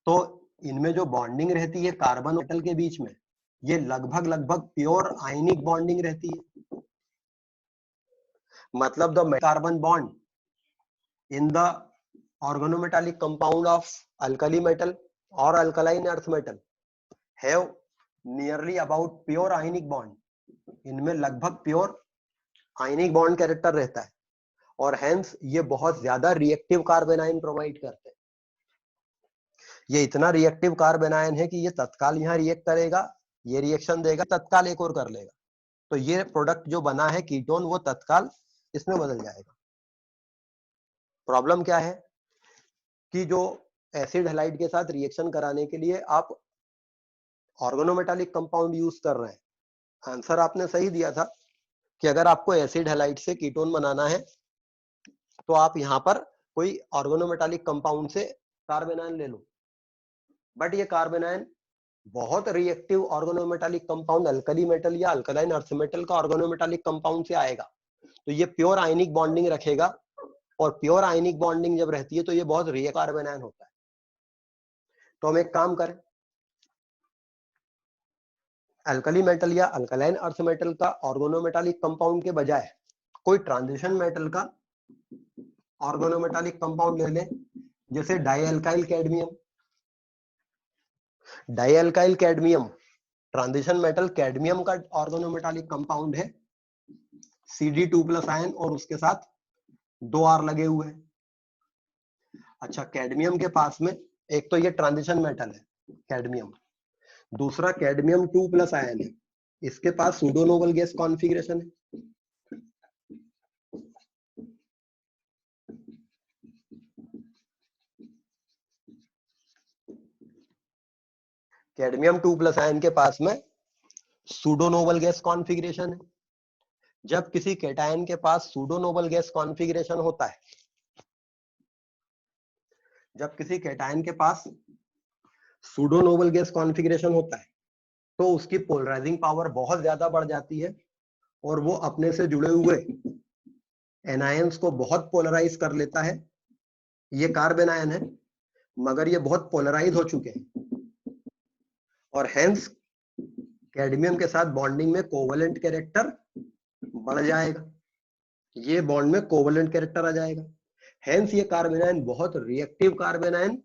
तो इनमें जो बॉन्डिंग रहती है कार्बन मेटल के बीच में, ये लगभग प्योर आयनिक बॉन्डिंग रहती है। मतलब the carbon bond in the organometallic compound of alkali metal or alkaline earth metal have nearly about pure ionic bond. इनमें लगभग प्योर आयनिक बॉन्ड कैरेक्टर रहता है। और हेंस ये बहुत ज्यादा रिएक्टिव कार्बन आयन प्रोवाइड करते हैं। ये इतना रिएक्टिव कार्बन आयन है कि ये तत्काल यहाँ रिएक्ट करेगा, ये रिएक्शन देगा, तत्काल एक और कर लेगा, तो ये प्रोडक्ट जो बना है कीटोन वो तत्काल इसमें बदल जाएगा। प्रॉब्लम क्या है कि जो एसिड हैलाइड के साथ रिएक्शन कराने के लिए आप ऑर्गेनोमेटालिक कंपाउंड यूज कर रहे हैं। आंसर आपने सही दिया था कि अगर आपको एसिड हैलाइड से कीटोन बनाना है तो आप यहाँ पर कोई ऑर्गेनोमेटालिक कंपाउंड से कार्बन आयन ले लो, बट ये कार्बन आयन बहुत reactive organometallic compound alkali metal या अल्कलाइन अर्थ मेटल का ऑर्गेनोमेटालिक कंपाउंड से आएगा, तो ये प्योर आयनिक बॉन्डिंग रखेगा, और प्योर आयनिक बॉन्डिंग जब रहती है तो ये बहुत रिएक्टिव कार्बन आयन होता है। तो हम एक काम करें, अल्कली मेटल या अल्कलाइन अर्थ मेटल का ऑर्गेनोमेटालिक कंपाउंड के बजाय कोई ट्रांजिशन मेटल का ऑर्गेनोमेटालिक कंपाउंड ले लें, जैसे dialkyl cadmium. Dialkyl cadmium transition metal cadmium का ऑर्गेनोमेटालिक कंपाउंड है, Cd2+ आयन और उसके साथ 2 R लगे हुए हैं। अच्छा, कैडमियम के पास में एक तो ये ट्रांजिशन मेटल है कैडमियम, दूसरा कैडमियम 2+ आयन है, इसके पास सूडो नोबल गैस कॉन्फ़िगरेशन है। कैडमियम 2+ आयन के पास में सूडो नोबल गैस कॉन्फ़िगरेशन है। जब किसी कैटायन के पास सूडो नोबल गैस कॉन्फ़िगरेशन होता है, जब किसी कैटायन के पास सूडो नोबल गैस कॉन्फ़िगरेशन होता है तो उसकी पोलराइजिंग पावर बहुत ज्यादा बढ़ जाती है और वो अपने से जुड़े हुए एनायंस को बहुत पोलराइज कर लेता है। ये कार्बन आयन है मगर ये बहुत पोलराइज हो चुके हैं और हेंस कैडमियम के साथ बॉन्डिंग में कोवलेंट कैरेक्टर बढ़ जाएगा, ये बॉन्ड में कोवलेंट कैरेक्टर आ जाएगा, हेंस ये कार्बन आयन बहुत रिएक्टिव कार्बन आयन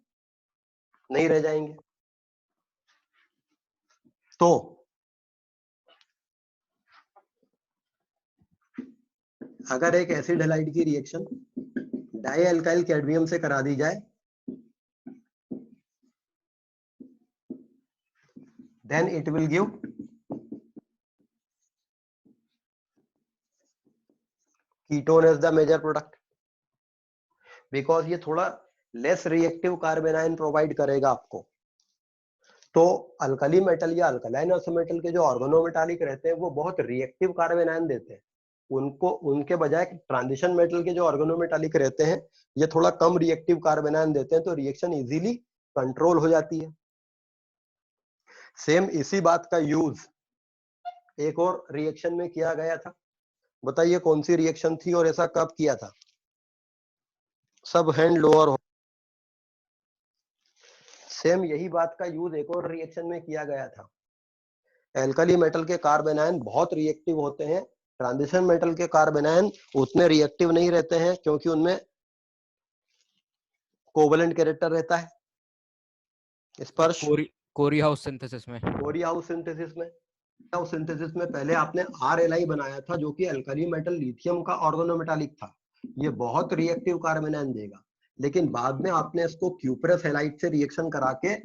नहीं रह जाएंगे। तो अगर एक एसिड हैलाइड की रिएक्शन डाईएल्काइल कैडमियम से करा दी जाए, then it will give ketone as the major product, because ये थोड़ा less reactive carbon ion provide करेगा आपको। तो अल्कली मेटल या अल्कलाइन अर्थ मेटल के जो ऑर्गेनोमेटालिक रहते हैं वो बहुत रिएक्टिव कार्बन आयन देते हैं, उनको उनके बजाय ट्रांजिशन मेटल के जो ऑर्गेनोमेटालिक रहते हैं ये थोड़ा कम रिएक्टिव कार्बन आयन देते हैं, तो रिएक्शन इजीली कंट्रोल हो जाती है। सेम इसी बात का यूज एक और रिएक्शन में किया गया था, बताइए कौन सी रिएक्शन थी और ऐसा कब किया था? सब हैंड लोअर हो। सेम यही बात का यूज एक और रिएक्शन में किया गया था। एल्कली मेटल के कार्बन आयन बहुत रिएक्टिव होते हैं, ट्रांजिशन मेटल के कार्बन आयन उतने रिएक्टिव नहीं रहते हैं क्योंकि उनमें कोवलेंट कैरेक्टर रहता है। स्पर्श कोरी हाउस सिंथेसिस में पहले आपने RLi बनाया था जो कि अल्कली मेटल लिथियम का ऑर्गेनोमेटालिक था, ये बहुत रिएक्टिव कार्बन आयन देगा, लेकिन बाद में आपने इसको क्यूपरस हैलाइड से रिएक्शन करा के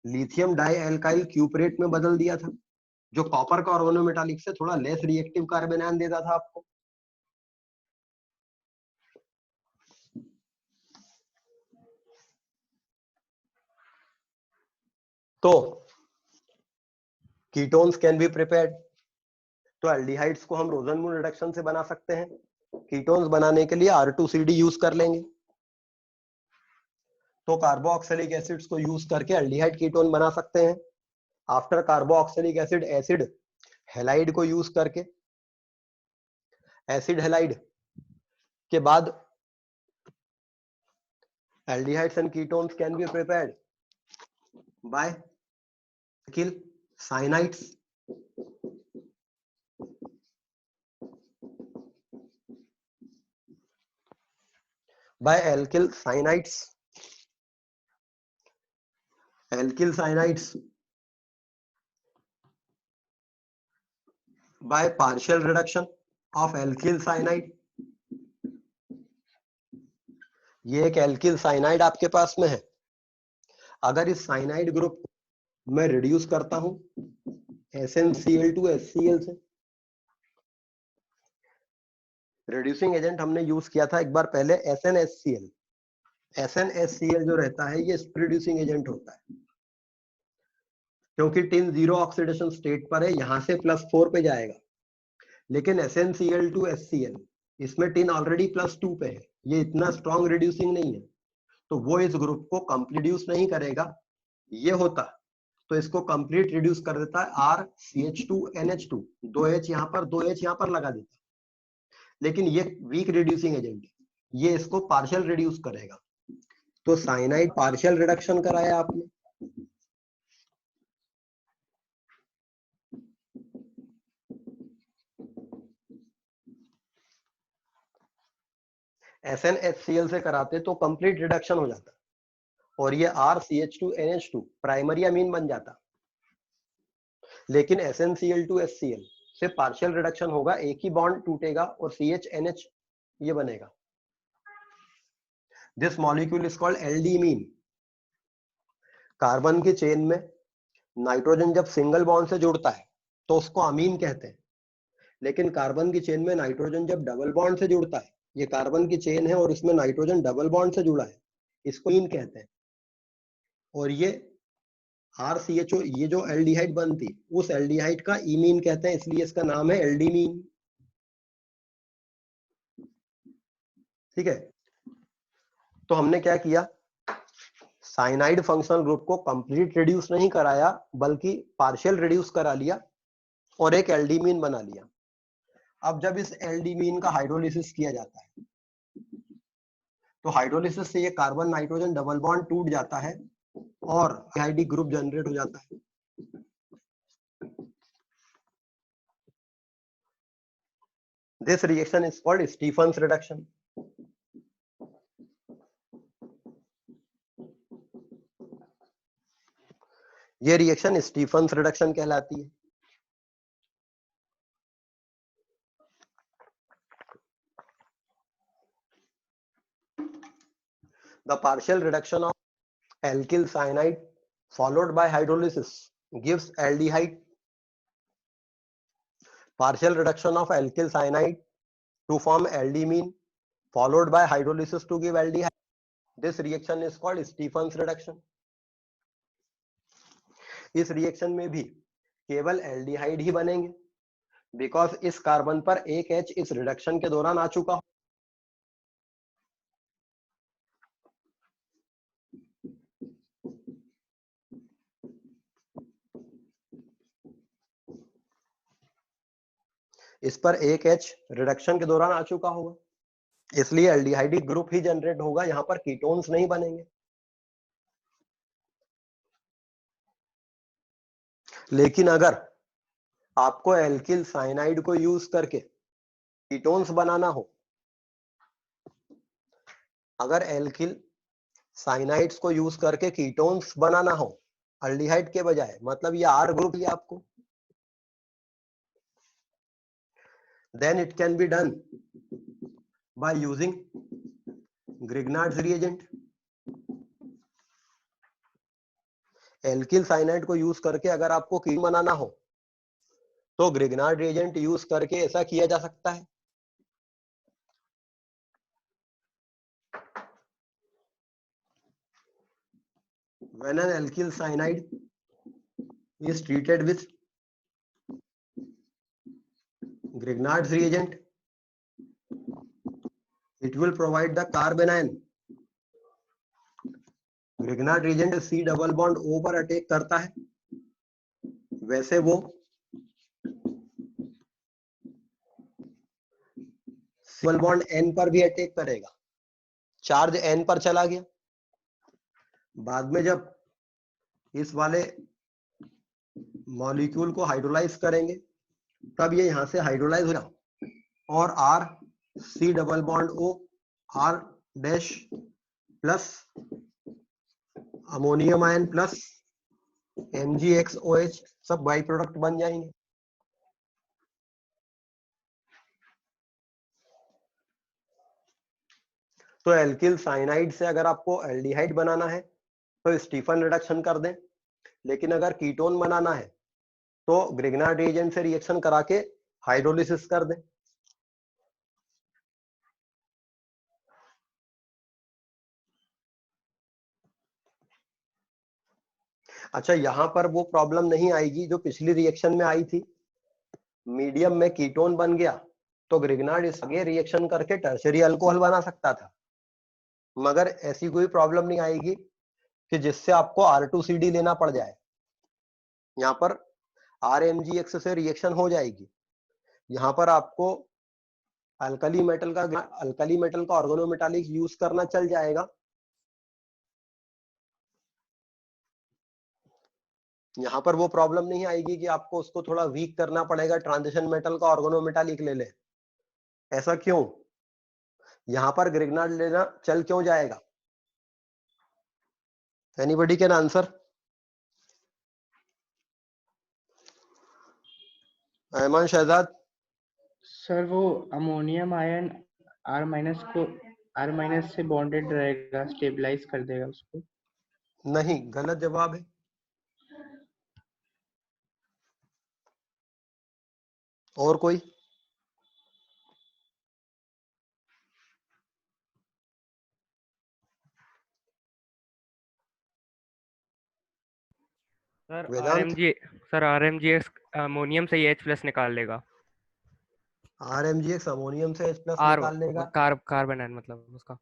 लिथियम डाईएल्काइल क्यूपरेट में बदल दिया था, जो कॉपर का ऑर्गेनोमेटालिक से थोड़ा लेस रिएक्टिव कार्बन आयन देता था आपको। तो कीटोन्स कैन बी प्रिपेयर्ड, तो एल्डिहाइड्स को हम रोजनमूल रिडक्शन से बना सकते हैं। कीटोन्स बनाने के लिए R2CD यूज कर लेंगे, तो कार्बोक्सिलिक एसिड्स को यूज करके एल्डिहाइड कीटोन बना सकते हैं। After carboxylic acid, acid halide को यूज करके, एसिड हैलाइड के बाद aldehydes and ketones can be prepared bye alkyl cyanides, by alkyl cyanides by partial reduction of alkyl cyanide ये एक एल्किल साइनाइड आपके पास में है। अगर इस साइनाइड ग्रुप को मैं रिड्यूस करता हूं SnCl to HCl से, रिड्यूसिंग एजेंट हमने यूज किया था एक बार पहले SnHCl। SnHCl जो रहता है ये स्प्रे रिड्यूसिंग एजेंट होता है, क्योंकि टिन जीरो ऑक्सीडेशन स्टेट पर है, यहां से +4 पे जाएगा। लेकिन SnCl to HCl इसमें टिन ऑलरेडी +2 पे है, ये इतना स्ट्रॉन्ग रिड्यूसिंग नहीं है, तो वो इस ग्रुप को कंप्लीट रिड्यूस नहीं करेगा। ये होता तो इसको कंप्लीट रिड्यूस कर देता है RCH2NH2, 2H यहाँ पर 2H यहाँ पर लगा देता। लेकिन ये वीक रिड्यूसिंग एजेंट है, ये इसको पार्शियल रिड्यूस करेगा। तो साइनाइड पार्शियल रिडक्शन कराया आपने, SnHCl से कराते तो कंप्लीट रिडक्शन हो जाता और ये RCH2NH2 प्राइमरी अमीन बन जाता। लेकिन SnCl to HCl से पार्शियल रिडक्शन होगा, एक ही बॉन्ड टूटेगा और CHNH ये बनेगा। This molecule is called aldimine. Carbon की चेन में नाइट्रोजन जब सिंगल बॉन्ड से जुड़ता है तो उसको अमीन कहते हैं, लेकिन कार्बन की चेन में नाइट्रोजन जब डबल बॉन्ड से जुड़ता है, ये कार्बन की चेन है और इसमें नाइट्रोजन डबल बॉन्ड से जुड़ा है, इसको इन कहते हैं। और ये RCHO ये जो एल्डिहाइड बनती उस एल्डिहाइड का इमीन कहते हैं, इसलिए इसका नाम है एल्डीमीन। ठीक है, तो हमने क्या किया, साइनाइड फंक्शनल ग्रुप को कंप्लीट रिड्यूस नहीं कराया बल्कि पार्शियल रिड्यूस करा लिया और एक एल्डीमीन बना लिया। अब जब इस एल्डीमीन का हाइड्रोलिसिस किया जाता है तो हाइड्रोलिसिस से ये कार्बन नाइट्रोजन डबल बॉन्ड टूट जाता है और एल्डिहाइड ग्रुप जनरेट हो जाता है। This reaction is called Stephens reduction. ये रिएक्शन स्टीफन्स रिडक्शन कहलाती है। The partial reduction of alkyl cyanide followed by hydrolysis gives aldehyde. Partial reduction of alkyl cyanide to form aldeamine followed by hydrolysis to give aldehyde. This reaction is called Stephens reduction. इस reaction में भी केवल aldehyde ही बनेंगे, because इस carbon पर एक H इस reduction के दौरान आ चुका हो। इस पर एक H रिडक्शन के दौरान आ चुका होगा, इसलिए एल्डिहाइडिक ग्रुप ही जनरेट होगा, यहां पर कीटोन्स नहीं बनेंगे। लेकिन अगर आपको एल्किल साइनाइड को यूज करके कीटोन्स बनाना हो, अगर एल्किल साइनाइड्स को यूज करके कीटोन्स बनाना हो एल्डिहाइड के बजाय, मतलब ये R ग्रुप ही आपको, then it can be done by using Grignard's reagent. Alkyl cyanide को यूज करके अगर आपको कीटोन बनाना हो तो ग्रिग्नार्ड रिएजेंट यूज करके ऐसा किया जा सकता है। When an alkyl cyanide is treated with Grignard's reagent, it will provide the carbanion. Grignard reagent C double bond O पर अटैक करता है, वैसे वो डबल बॉन्ड N पर भी अटैक करेगा। चार्ज N पर चला गया, बाद में जब इस वाले मॉलिक्यूल को हाइड्रोलाइज करेंगे तब ये यहां से हाइड्रोलाइज हो जाए और R C double bond O R dash plus ammonium ion plus MgXOH सब बाई प्रोडक्ट बन जाएंगे। तो एल्किल साइनाइड से अगर आपको एल्डिहाइड बनाना है तो स्टीफन रिडक्शन कर दें, लेकिन अगर कीटोन बनाना है तो ग्रिग्नार्ड रिएजेंट से रिएक्शन करा के हाइड्रोलिसिस कर दें। अच्छा, यहां पर वो प्रॉब्लम नहीं आएगी जो पिछली रिएक्शन में आई थी। मीडियम में कीटोन बन गया तो ग्रिग्नार्ड इस आगे रिएक्शन करके टर्शियरी अल्कोहल बना सकता था, मगर ऐसी कोई प्रॉब्लम नहीं आएगी कि जिससे आपको R2CD लेना पड़ जाए। यहाँ पर RMGX से रिएक्शन हो जाएगी। यहाँ पर आपको अल्कली मेटल का ऑर्गेनोमेटालिक यूज करना चल जाएगा। यहाँ पर वो प्रॉब्लम नहीं आएगी कि आपको उसको थोड़ा वीक करना पड़ेगा, ट्रांजिशन मेटल का ऑर्गेनोमेटालिक ले ले। ऐसा क्यों? यहाँ पर ग्रिग्नार्ड लेना चल क्यों जाएगा? Anybody can answer? Ahman Shahzad? Sir वो अमोनियम आयन R- से बॉन्डेड रहेगा, स्टेबलाइज कर देगा उसको। नहीं, गलत जवाब है। और कोई? सर वेदांत? RMGX अमोनियम से H+ निकाल लेगा। RMGX अमोनियम से H+ आर निकाल लेगा। कार्बन आयन मतलब उसका।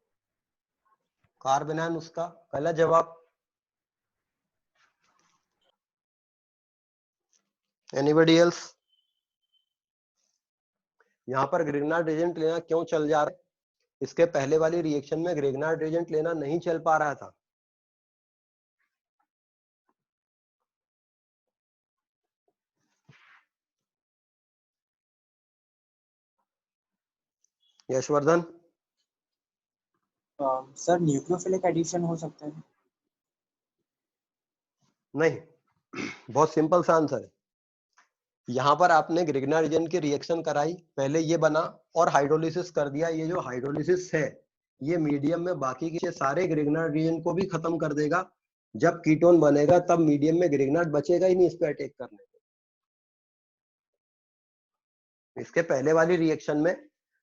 कार्बन आयन उसका गलत जवाब। Anybody else? यहाँ पर ग्रिग्नार्ड रिएजेंट लेना क्यों चल जा रहा है? इसके पहले वाली रिएक्शन में ग्रिग्नार्ड रिएजेंट लेना नहीं चल पा रहा था। यशवर्धन? सर न्यूक्लियोफिलिक एडिशन हो सकता है? नहीं, बहुत सिंपल सा आंसर है। यहाँ पर आपने ग्रिग्नार्ड रिएजेंट की रिएक्शन कराई, पहले ये बना और हाइड्रोलिसिस कर दिया। ये जो हाइड्रोलिसिस है ये मीडियम में बाकी के सारे ग्रिग्नार्ड रिएजेंट को भी खत्म कर देगा। जब कीटोन बनेगा तब मीडियम में ग्रिग्नार्ड बचेगा ही नहीं इस पे अटैक करने को। इसके पहले वाली रिएक्शन में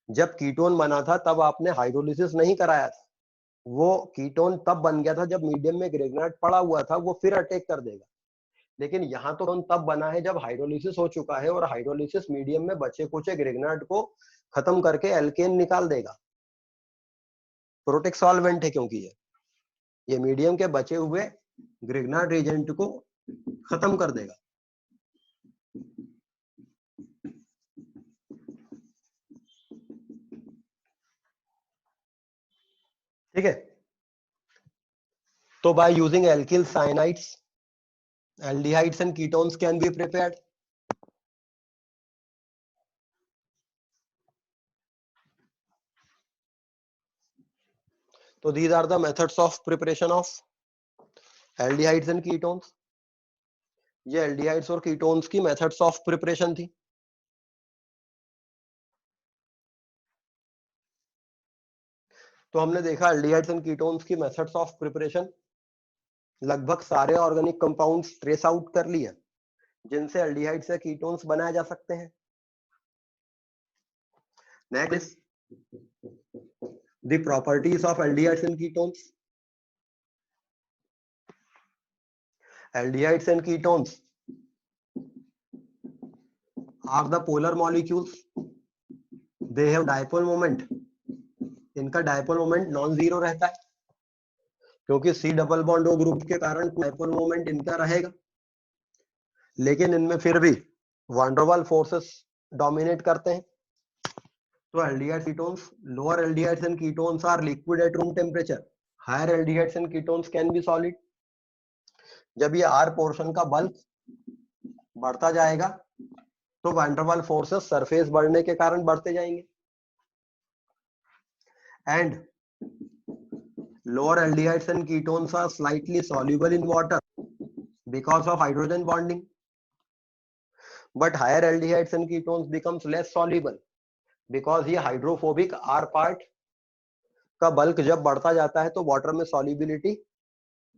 जब कीटोन बना था तब आपने हाइड्रोलिसिस नहीं कराया था। वो कीटोन तब बन गया था जब मीडियम में ग्रिग्नार्ड पड़ा हुआ था, वो फिर अटैक कर देगा। लेकिन यहाँ तो तब बना है जब हाइड्रोलिसिस हो चुका है, और हाइड्रोलिसिस मीडियम में बचे कुचे ग्रिग्नार्ड को खत्म करके एल्केन निकाल देगा। प्रोटेक्ट सॉल्वेंट है क्योंकि ये मीडियम के बचे हुए ग्रिग्नार्ड रिएजेंट को खत्म कर देगा। ठीक है, तो by using alkyl cyanides aldehydes and ketones can be prepared. So these are the methods of preparation of aldehydes and ketones. ये aldehydes और ketones की methods of preparation थी। तो हमने देखा aldehydes and ketones की methods of preparation, लगभग सारे ऑर्गेनिक कंपाउंड्स ट्रेस आउट कर लिए जिनसे aldehydes से ketones बनाए जा सकते हैं। Next, the properties of aldehydes and ketones. Aldehydes and ketones are the polar molecules. They have dipole moment. इनका डायपोल मोमेंट नॉन जीरो रहता है क्योंकि C double bond O group के कारण डायपोल मोमेंट इनका रहेगा, लेकिन इनमें फिर भी van der Waals forces dominate करते हैं। तो aldehydes ketones, lower aldehydes and ketones are liquid at room temperature, higher aldehydes and ketones can be solid. जब ये R पोर्शन का बल्क बढ़ता जाएगा तो van der Waals forces surface बढ़ने के कारण बढ़ते जाएंगे, and lower aldehydes and ketones are slightly soluble in water because of hydrogen bonding, but higher aldehydes and ketones becomes less soluble because ये hydrophobic R part का bulk जब बढ़ता जाता है तो वाटर में सॉल्युबिलिटी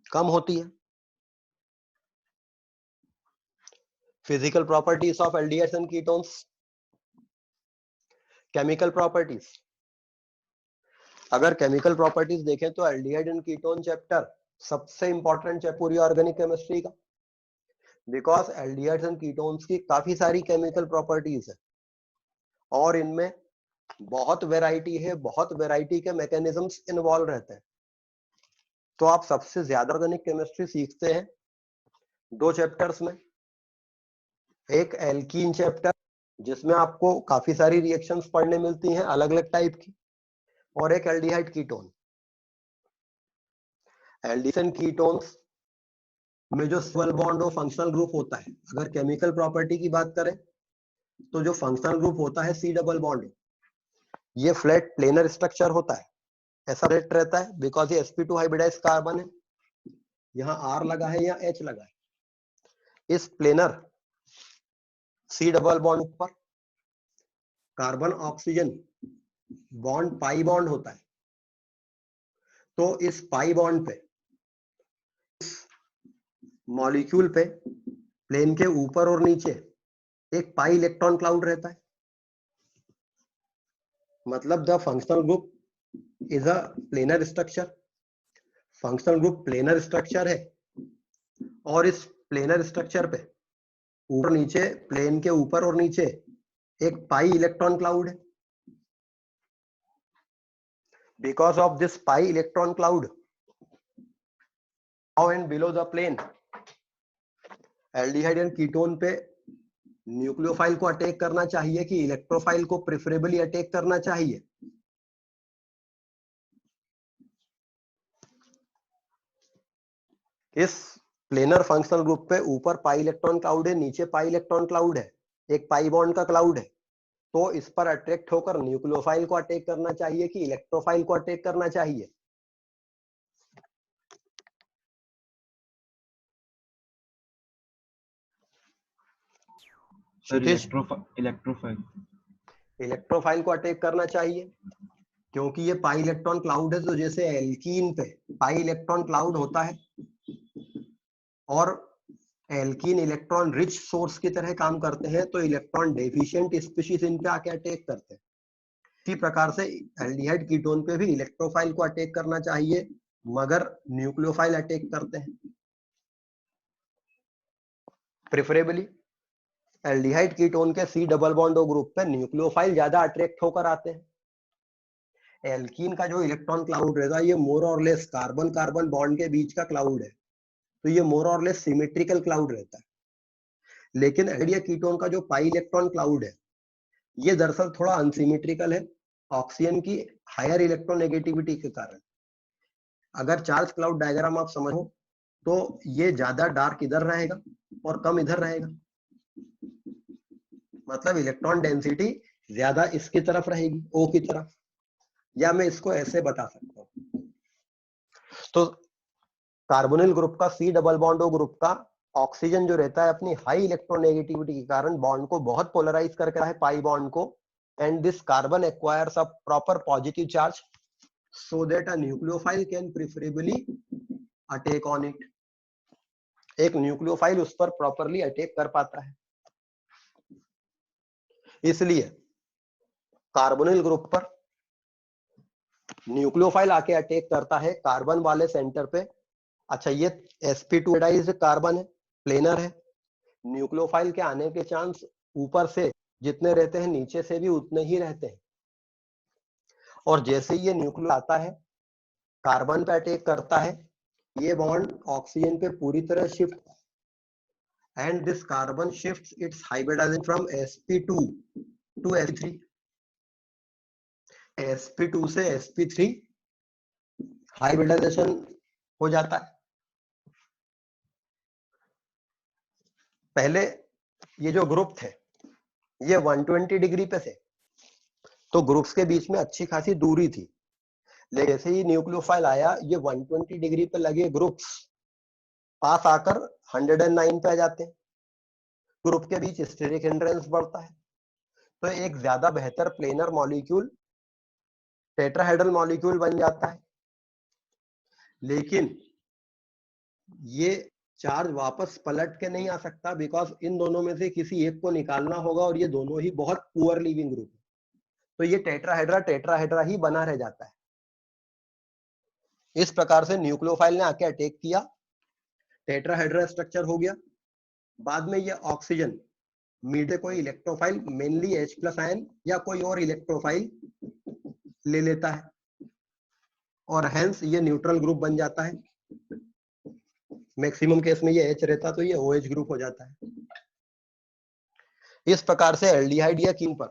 कम होती है। Physical properties of aldehydes and ketones, chemical properties. अगर केमिकल प्रॉपर्टीज देखें तो एल्डिहाइड एंड कीटोन चैप्टर सबसे इंपॉर्टेंट है पूरी ऑर्गेनिक केमिस्ट्री का, बिकॉज एल्डिहाइड्स एंड कीटोन्स की काफी सारी केमिकल प्रॉपर्टीज है और इनमें बहुत वैरायटी है, बहुत वैरायटी के मैकेनिज्म्स इन्वॉल्व रहते हैं। तो आप सबसे ज्यादा ऑर्गेनिक केमिस्ट्री सीखते हैं दो चैप्टर्स में, एक एल्कीन चैप्टर जिसमें आपको काफी सारी रिएक्शंस पढ़ने मिलती हैं अलग अलग टाइप की, और एक aldehyde ketone. Aldehydes and ketones में जो डबल बॉन्ड और फंक्शनल ग्रुप होता है, अगर केमिकल प्रॉपर्टी की बात करें तो जो फंक्शनल ग्रुप होता है सी डबल बॉन्ड, ये फ्लैट प्लेनर स्ट्रक्चर होता है, ऐसा रेट रहता है बिकॉज ये sp2 हाइब्रिडाइज कार्बन है, यहाँ R लगा है या H लगा है। इस प्लेनर सी डबल बॉन्ड पर carbon oxygen bond pi bond होता है, तो इस पाई बॉन्ड पे, इस मॉलिक्यूल पे प्लेन के ऊपर और नीचे एक पाई इलेक्ट्रॉन क्लाउड रहता है। मतलब the functional group is a planar structure, functional group planar structure है और इस प्लेनर स्ट्रक्चर पे ऊपर नीचे, प्लेन के ऊपर और नीचे एक पाई इलेक्ट्रॉन क्लाउड है। Because of this pi electron cloud above and below the plane, aldehyde and ketone पे न्यूक्लियोफाइल को अटैक करना चाहिए कि इलेक्ट्रोफाइल को प्रेफरेबली अटैक करना चाहिए। इस प्लेनर फंक्शनल ग्रुप पे ऊपर पाई इलेक्ट्रॉन क्लाउड है, नीचे पाई इलेक्ट्रॉन क्लाउड है, एक पाई बॉन्ड का क्लाउड है, तो इस पर अट्रैक्ट होकर न्यूक्लियोफाइल को अटैक करना चाहिए कि इलेक्ट्रोफाइल को अटैक करना चाहिए। सर इलेक्ट्रोफाइल इलेक्ट्रोफाइल को अटैक करना चाहिए क्योंकि ये पाई इलेक्ट्रॉन क्लाउड है। तो जैसे एल्कीन पे पाई इलेक्ट्रॉन क्लाउड होता है और एल्कीन इलेक्ट्रॉन रिच सोर्स की तरह काम करते हैं, तो इलेक्ट्रॉन डेफिशिएंट स्पीशीज इन पे आके अटैक करते हैं। इसी प्रकार से एल्डिहाइड कीटोन पे भी इलेक्ट्रोफाइल को अटैक करना चाहिए, मगर न्यूक्लियोफाइल अटैक करते हैं। प्रेफरेबली एल्डिहाइड कीटोन के सी डबल बॉन्ड ग्रुप पे न्यूक्लियोफाइल ज्यादा अट्रैक्ट होकर आते हैं। एल्कीन का जो इलेक्ट्रॉन क्लाउड रहता है, ये मोर और लेस कार्बन कार्बन बॉन्ड के बीच का क्लाउड है, तो ये मोर और लेस सिमेट्रिकल क्लाउड रहता है। लेकिन एल्डिहाइड कीटोन का जो पाई इलेक्ट्रॉन क्लाउड है, ये दरअसल थोड़ा अनसिमेट्रिकल है ऑक्सीजन की हायर इलेक्ट्रोनेगेटिविटी के कारण। अगर चार्ज क्लाउड डायग्राम आप समझो तो ये ज्यादा डार्क इधर रहेगा और कम इधर रहेगा, मतलब इलेक्ट्रॉन डेंसिटी ज्यादा इसकी तरफ रहेगी, O की तरफ, या मैं इसको ऐसे बता सकता हूं। तो कार्बोनिल ग्रुप का C double bond O group का ऑक्सीजन जो रहता है अपनी हाई इलेक्ट्रोनेगेटिविटी के कारण बॉन्ड को बहुत पोलराइज करके रहा है, पाई बॉन्ड को, and this carbon acquires a proper positive charge so that a nucleophile can preferably attack on it. एक न्यूक्लियोफाइल उस पर प्रॉपरली अटैक कर पाता है। इसलिए कार्बोनिल ग्रुप पर न्यूक्लियोफाइल आके अटैक करता है कार्बन वाले सेंटर पे। अच्छा, ये sp2 हाइब्रिडाइज्ड कार्बन है, प्लेनर है, न्यूक्लियोफाइल के आने के चांस ऊपर से जितने रहते हैं नीचे से भी उतने ही रहते हैं। और जैसे ये न्यूक्लियो आता है, कार्बन पे अटैक करता है, ये बॉन्ड ऑक्सीजन पे पूरी तरह shift, and this carbon shifts its hybridization from sp2 to sp3, sp2 से sp3 हाइब्रिडाइजेशन हो जाता है। पहले ये जो ग्रुप थे ये 120 डिग्री पे थे, तो ग्रुप्स के बीच में अच्छी खासी दूरी थी, लेकिन जैसे ही न्यूक्लियोफाइल आया, ये 120 डिग्री पे लगे ग्रुप्स पास आकर 109 पे आ जाते हैं। ग्रुप के बीच स्टेरिक हिंड्रेंस बढ़ता है, तो एक ज्यादा बेहतर प्लेनर मॉलिक्यूल टेट्राहेड्रल मॉलिक्यूल बन जाता है, लेकिन ये चार्ज वापस पलट के नहीं आ सकता, बिकॉज इन दोनों में से किसी एक को निकालना होगा और ये दोनों ही बहुत पुअर लीविंग ग्रुप है, तो ये टेट्राहेड्रा ही बना रह जाता है। इस प्रकार से न्यूक्लियोफाइल ने आके अटैक किया, टेट्राहेड्रा स्ट्रक्चर हो गया। बाद में ये ऑक्सीजन मीडिया कोई इलेक्ट्रोफाइल, मेनली H+ आयन या कोई और इलेक्ट्रोफाइल ले लेता है और हेंस ये न्यूट्रल ग्रुप बन जाता है। मैक्सिमम केस में ये H रहता तो ये OH ग्रुप हो जाता है। इस प्रकार से एल्डिहाइड या कीन पर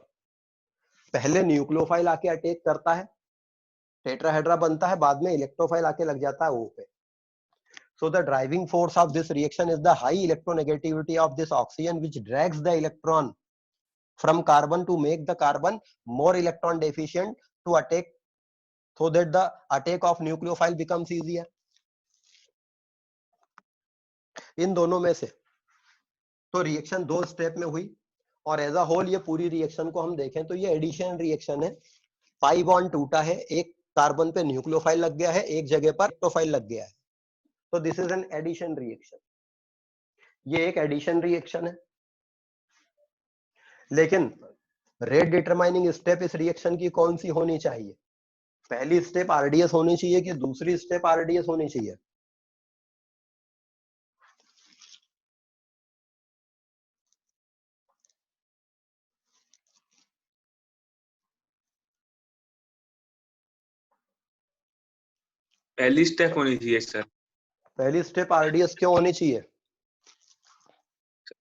पहले न्यूक्लियोफाइल आके अटैक करता है, टेट्राहेड्रा बनता है, बाद में इलेक्ट्रोफाइल आके लग जाता है O पे। So the driving force of this reaction is the high electronegativity of this oxygen, which drags the electron from carbon to make the carbon more electron deficient to attack, so that the attack of nucleophile becomes easier. इन दोनों में से तो reaction 2 step में हुई और as a whole ये पूरी reaction को हम देखें तो ये एडिशन रिएक्शन है। पाई बॉन्ड टूटा है, एक कार्बन पे न्यूक्लियोफाइल लग गया है, एक जगह पर इलेक्ट्रोफाइल लग गया है, तो this is an addition reaction. ये एक एडिशन रिएक्शन है, लेकिन रेट डिटरमाइनिंग स्टेप इस रिएक्शन की कौन सी होनी चाहिए? पहली स्टेप आरडीएस होनी चाहिए कि दूसरी स्टेप आरडीएस होनी चाहिए? पहली स्टेप होनी चाहिए सर। पहली स्टेप आरडीएस क्यों होनी चाहिए?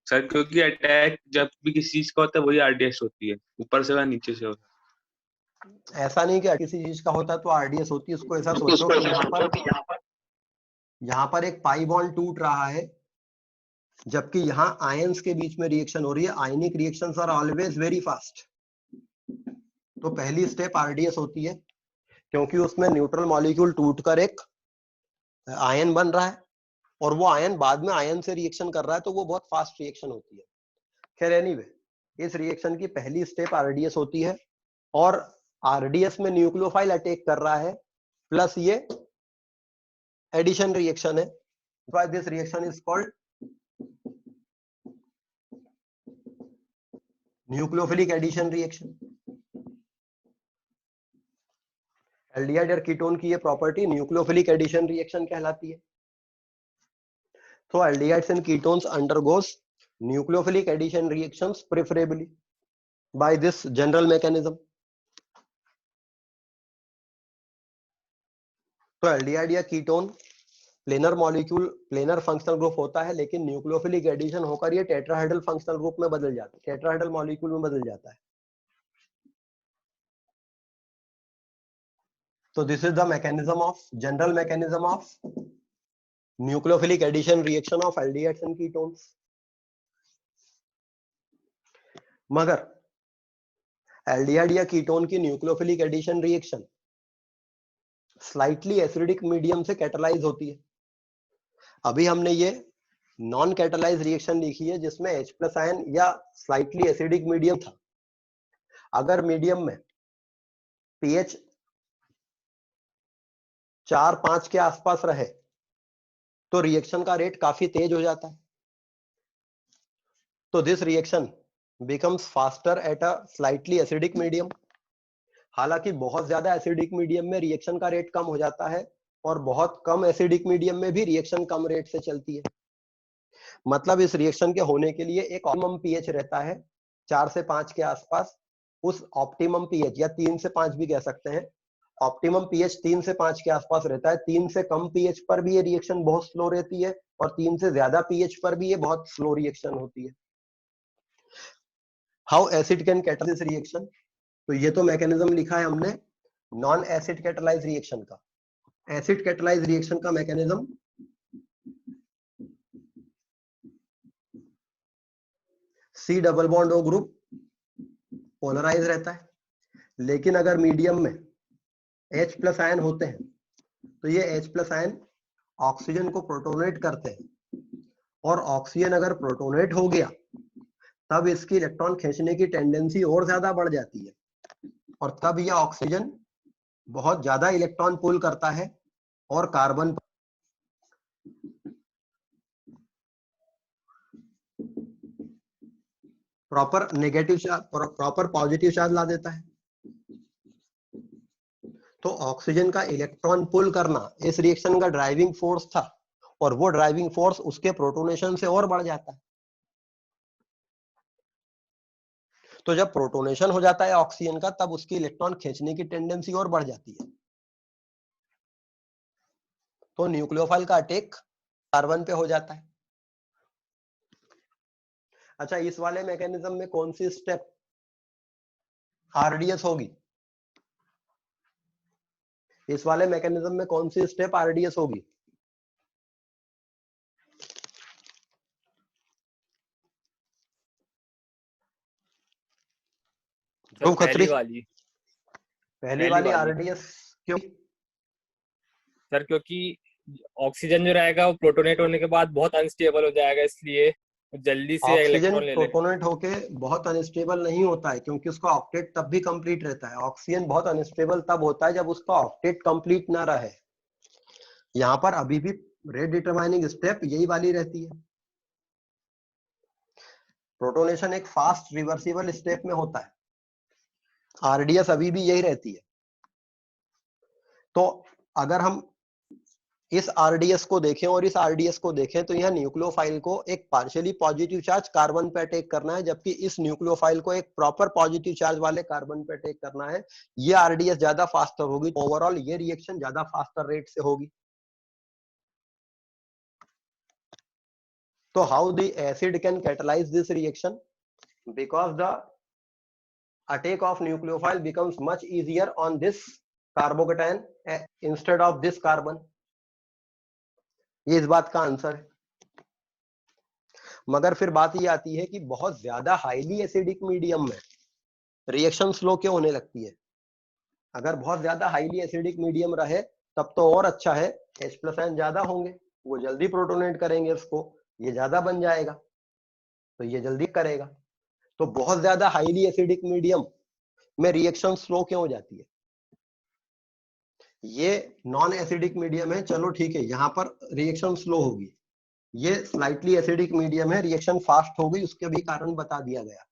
सर क्योंकि अटैक जब भी किसी चीज का होता है वही आरडीएस होती है, ऊपर से या नीचे से होता है। ऐसा नहीं कि किसी चीज का होता है तो आरडीएस होती है, उसको ऐसा सोचो कि यहाँ पर एक पाई बॉन्ड टूट रहा है, जबकि यहाँ आयंस के बीच में रिएक्शन हो रही है। Ionic reactions are always very fast. तो पहली स्टेप आरडीएस होती है क्योंकि उसमें न्यूट्रल मॉलिक्यूल टूटकर एक आयन बन रहा है और वो आयन बाद में आयन से रिएक्शन कर रहा है, तो वो बहुत फास्ट रिएक्शन होती है। खैर एनीवे, इस रिएक्शन की पहली स्टेप आरडीएस होती है और आरडीएस में न्यूक्लियोफाइल अटैक कर रहा है, प्लस ये एडिशन रिएक्शन है। Why this reaction is called nucleophilic addition reaction. Aldehyde और कीटोन की ये प्रॉपर्टी न्यूक्लियोफिलिक एडिशन रिएक्शन कहलाती है। So aldehydes and ketones undergoes nucleophilic addition reactions preferably by this general mechanism. तो aldehyde या ketone planar molecule, planar functional group होता है, लेकिन न्यूक्लियोफिलिक एडिशन होकर ये टेट्राहेड्रल फंक्शनल ग्रुप में बदल जाता है, टेट्राहेड्रल मॉलिक्यूल में बदल जाता है। तो this is the mechanism of, general mechanism of nucleophilic addition reaction of aldehydes and ketones। मगर एल्डिहाइड या कीटोन की nucleophilic addition reaction slightly acidic medium से कैटालाइज होती है। अभी हमने ये नॉन कैटालाइज रिएक्शन लिखी है जिसमें H+ आयन या स्लाइटली एसिडिक मीडियम था। अगर मीडियम में pH 4-5 के आसपास रहे तो रिएक्शन का रेट काफी तेज हो जाता है। तो this reaction becomes faster at a slightly acidic medium. हालांकि बहुत ज्यादा एसिडिक मीडियम में रिएक्शन का रेट कम हो जाता है और बहुत कम एसिडिक मीडियम में भी रिएक्शन कम रेट से चलती है। मतलब इस रिएक्शन के होने के लिए एक ऑप्टिमम पीएच रहता है 4 से 5 के आसपास। उस ऑप्टिमम पीएच या 3 से 5 भी कह सकते हैं, ऑप्टिमम पीएच 3 से 5 के आसपास रहता है। 3 से कम पीएच पर भी ये रिएक्शन बहुत स्लो रहती है और 3 से ज्यादा पीएच पर भी ये बहुत स्लो रिएक्शन होती है। How acid can catalyse this reaction? तो ये तो मैकेनिज्म लिखा है हमने नॉन एसिड कैटलाइज रिएक्शन का। एसिड कैटलाइज रिएक्शन का mechanism C double bond O group polarise रहता है, लेकिन अगर मीडियम में H+ आयन होते हैं तो ये H+ आयन ऑक्सीजन को प्रोटोनेट करते हैं और ऑक्सीजन अगर प्रोटोनेट हो गया तब इसकी इलेक्ट्रॉन खींचने की टेंडेंसी और ज्यादा बढ़ जाती है और तब यह ऑक्सीजन बहुत ज्यादा इलेक्ट्रॉन पुल करता है और carbon proper negative charge, proper positive charge ला देता है। तो ऑक्सीजन का इलेक्ट्रॉन पुल करना इस रिएक्शन का ड्राइविंग फोर्स था, और वो ड्राइविंग फोर्स उसके प्रोटोनेशन से और बढ़ जाता है। तो जब प्रोटोनेशन हो जाता है ऑक्सीजन का, तब उसकी इलेक्ट्रॉन खींचने की टेंडेंसी और बढ़ जाती है। तो न्यूक्लियोफाइल का अटैक कार्बन पे हो जाता है। अच्छा, इस वाले मैकेनिज्म में कौन सी स्टेप आरडीएस होगी? इस वाले मैकेनिज्म में कौन सी स्टेप आरडीएस होगी? ध्रुव खत्री, पहली वाली आरडीएस क्यों? सर क्योंकि ऑक्सीजन जो रहेगा वो प्रोटोनेट होने के बाद बहुत अनस्टेबल हो जाएगा, इसलिए जल्दी से ऑक्सीजन इलेक्ट्रॉन ले लेगा। प्रोटोनेट होके बहुत अनस्टेबल नहीं होता है, क्योंकि उसका ऑक्टेट तब भी कंप्लीट रहता है। ऑक्सीजन बहुत अनस्टेबल तब होता है जब उसका ऑक्टेट कंप्लीट ना रहे। यहाँ पर अभी भी रेट डिटरमाइनिंग स्टेप यही वाली रहती है। प्रोटोनेशन एक फास्ट रिवर्सिबल स्टेप में होता है, आरडीएस अभी भी यही रहती है। तो अगर हम इस आरडीएस को देखें और इस आरडीएस को देखें, तो यहाँ न्यूक्लियोफाइल को एक पार्शियली पॉजिटिव चार्ज कार्बन पे अटैक करना है, जबकि इस न्यूक्लियोफाइल को एक प्रॉपर पॉजिटिव चार्ज वाले कार्बन पे अटैक करना है। ये आरडीएस ज्यादा फास्टर होगी, ओवरऑल ये रिएक्शन ज्यादा फास्टर रेट से होगी। तो how the acid can catalyse this reaction? Because the attack of nucleophile becomes much easier on this carbocation instead of this carbon. ये इस बात का आंसर है। मगर फिर बात ये आती है कि बहुत ज्यादा हाईली एसिडिक मीडियम में रिएक्शन स्लो क्यों होने लगती है? अगर बहुत ज्यादा हाईली एसिडिक मीडियम रहे तब तो और अच्छा है, H+ आयन ज्यादा होंगे, वो जल्दी प्रोटोनेट करेंगे इसको, ये ज्यादा बन जाएगा, तो ये जल्दी करेगा। तो बहुत ज्यादा हाईली एसिडिक मीडियम में रिएक्शन स्लो क्यों हो जाती है? ये नॉन एसिडिक मीडियम है, चलो ठीक है, यहाँ पर रिएक्शन स्लो होगी। ये स्लाइटली एसिडिक मीडियम है, रिएक्शन फास्ट होगी, उसके भी कारण बता दिया गया।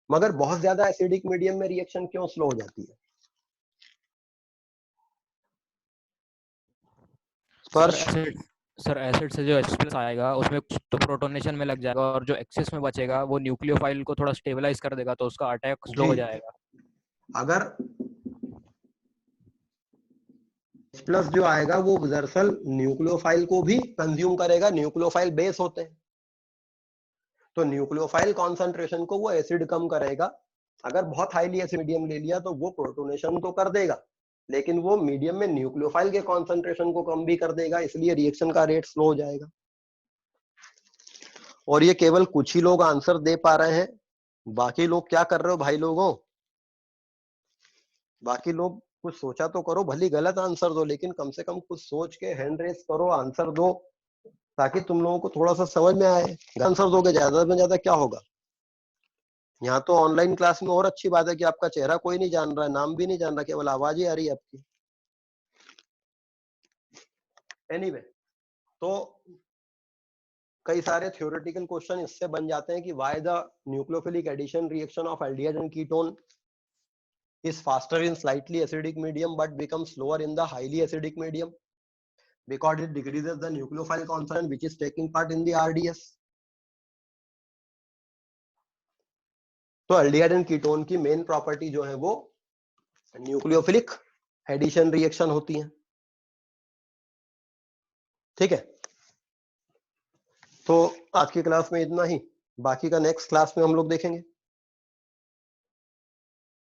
मगर बहुत ज्यादा एसिडिक मीडियम में रिएक्शन क्यों स्लो हो जाती है? सर एसिड से जो H+ आएगा उसमें कुछ तो प्रोटोनेशन में लग जाएगा, और जो एक्सेस में बचेगा वो न्यूक्लियोफाइल को थोड़ा स्टेबलाइज कर देगा, तो उसका अटैक स्लो हो जाएगा। अगर H+ जो आएगा वो दरअसल न्यूक्लियोफाइल को भी कंज्यूम करेगा, न्यूक्लियोफाइल बेस होते हैं, तो न्यूक्लियोफाइल कॉन्सेंट्रेशन को वो एसिड कम करेगा। अगर बहुत हाईली एसिड मीडियम ले लिया तो वो प्रोटोनेशन तो कर देगा, लेकिन वो मीडियम में न्यूक्लियोफाइल के कॉन्सेंट्रेशन को कम भी कर देगा, इसलिए रिएक्शन का रेट स्लो हो जाएगा। और ये केवल कुछ ही लोग आंसर दे पा रहे हैं, बाकी लोग क्या कर रहे हो भाई लोगों? बाकी लोग कुछ सोचा तो करो, भली गलत आंसर दो, लेकिन कम से कम कुछ सोच के हैंड रेस करो, आंसर दो, ताकि तुम लोगों को थोड़ा सा समझ में आए। आंसर दोगे ज्यादा में ज्यादा क्या होगा? यहाँ तो ऑनलाइन क्लास में और अच्छी बात है कि आपका चेहरा कोई नहीं जान रहा है, नाम भी नहीं जान रहा, केवल आवाज ही आ रही है आपकी। एनीवे, तो कई सारे थ्योरेटिकल क्वेश्चन इससे बन जाते हैं कि why the nucleophilic addition reaction of aldehyde and ketone is faster in slightly acidic medium but becomes slower in the highly acidic medium because it decreases the nucleophile concentration which is taking part in the RDS. तो aldehyde and ketone की main property जो है वो nucleophilic addition reaction होती है। ठीक है, तो आज की क्लास में इतना ही, बाकी का नेक्स्ट क्लास में हम लोग देखेंगे।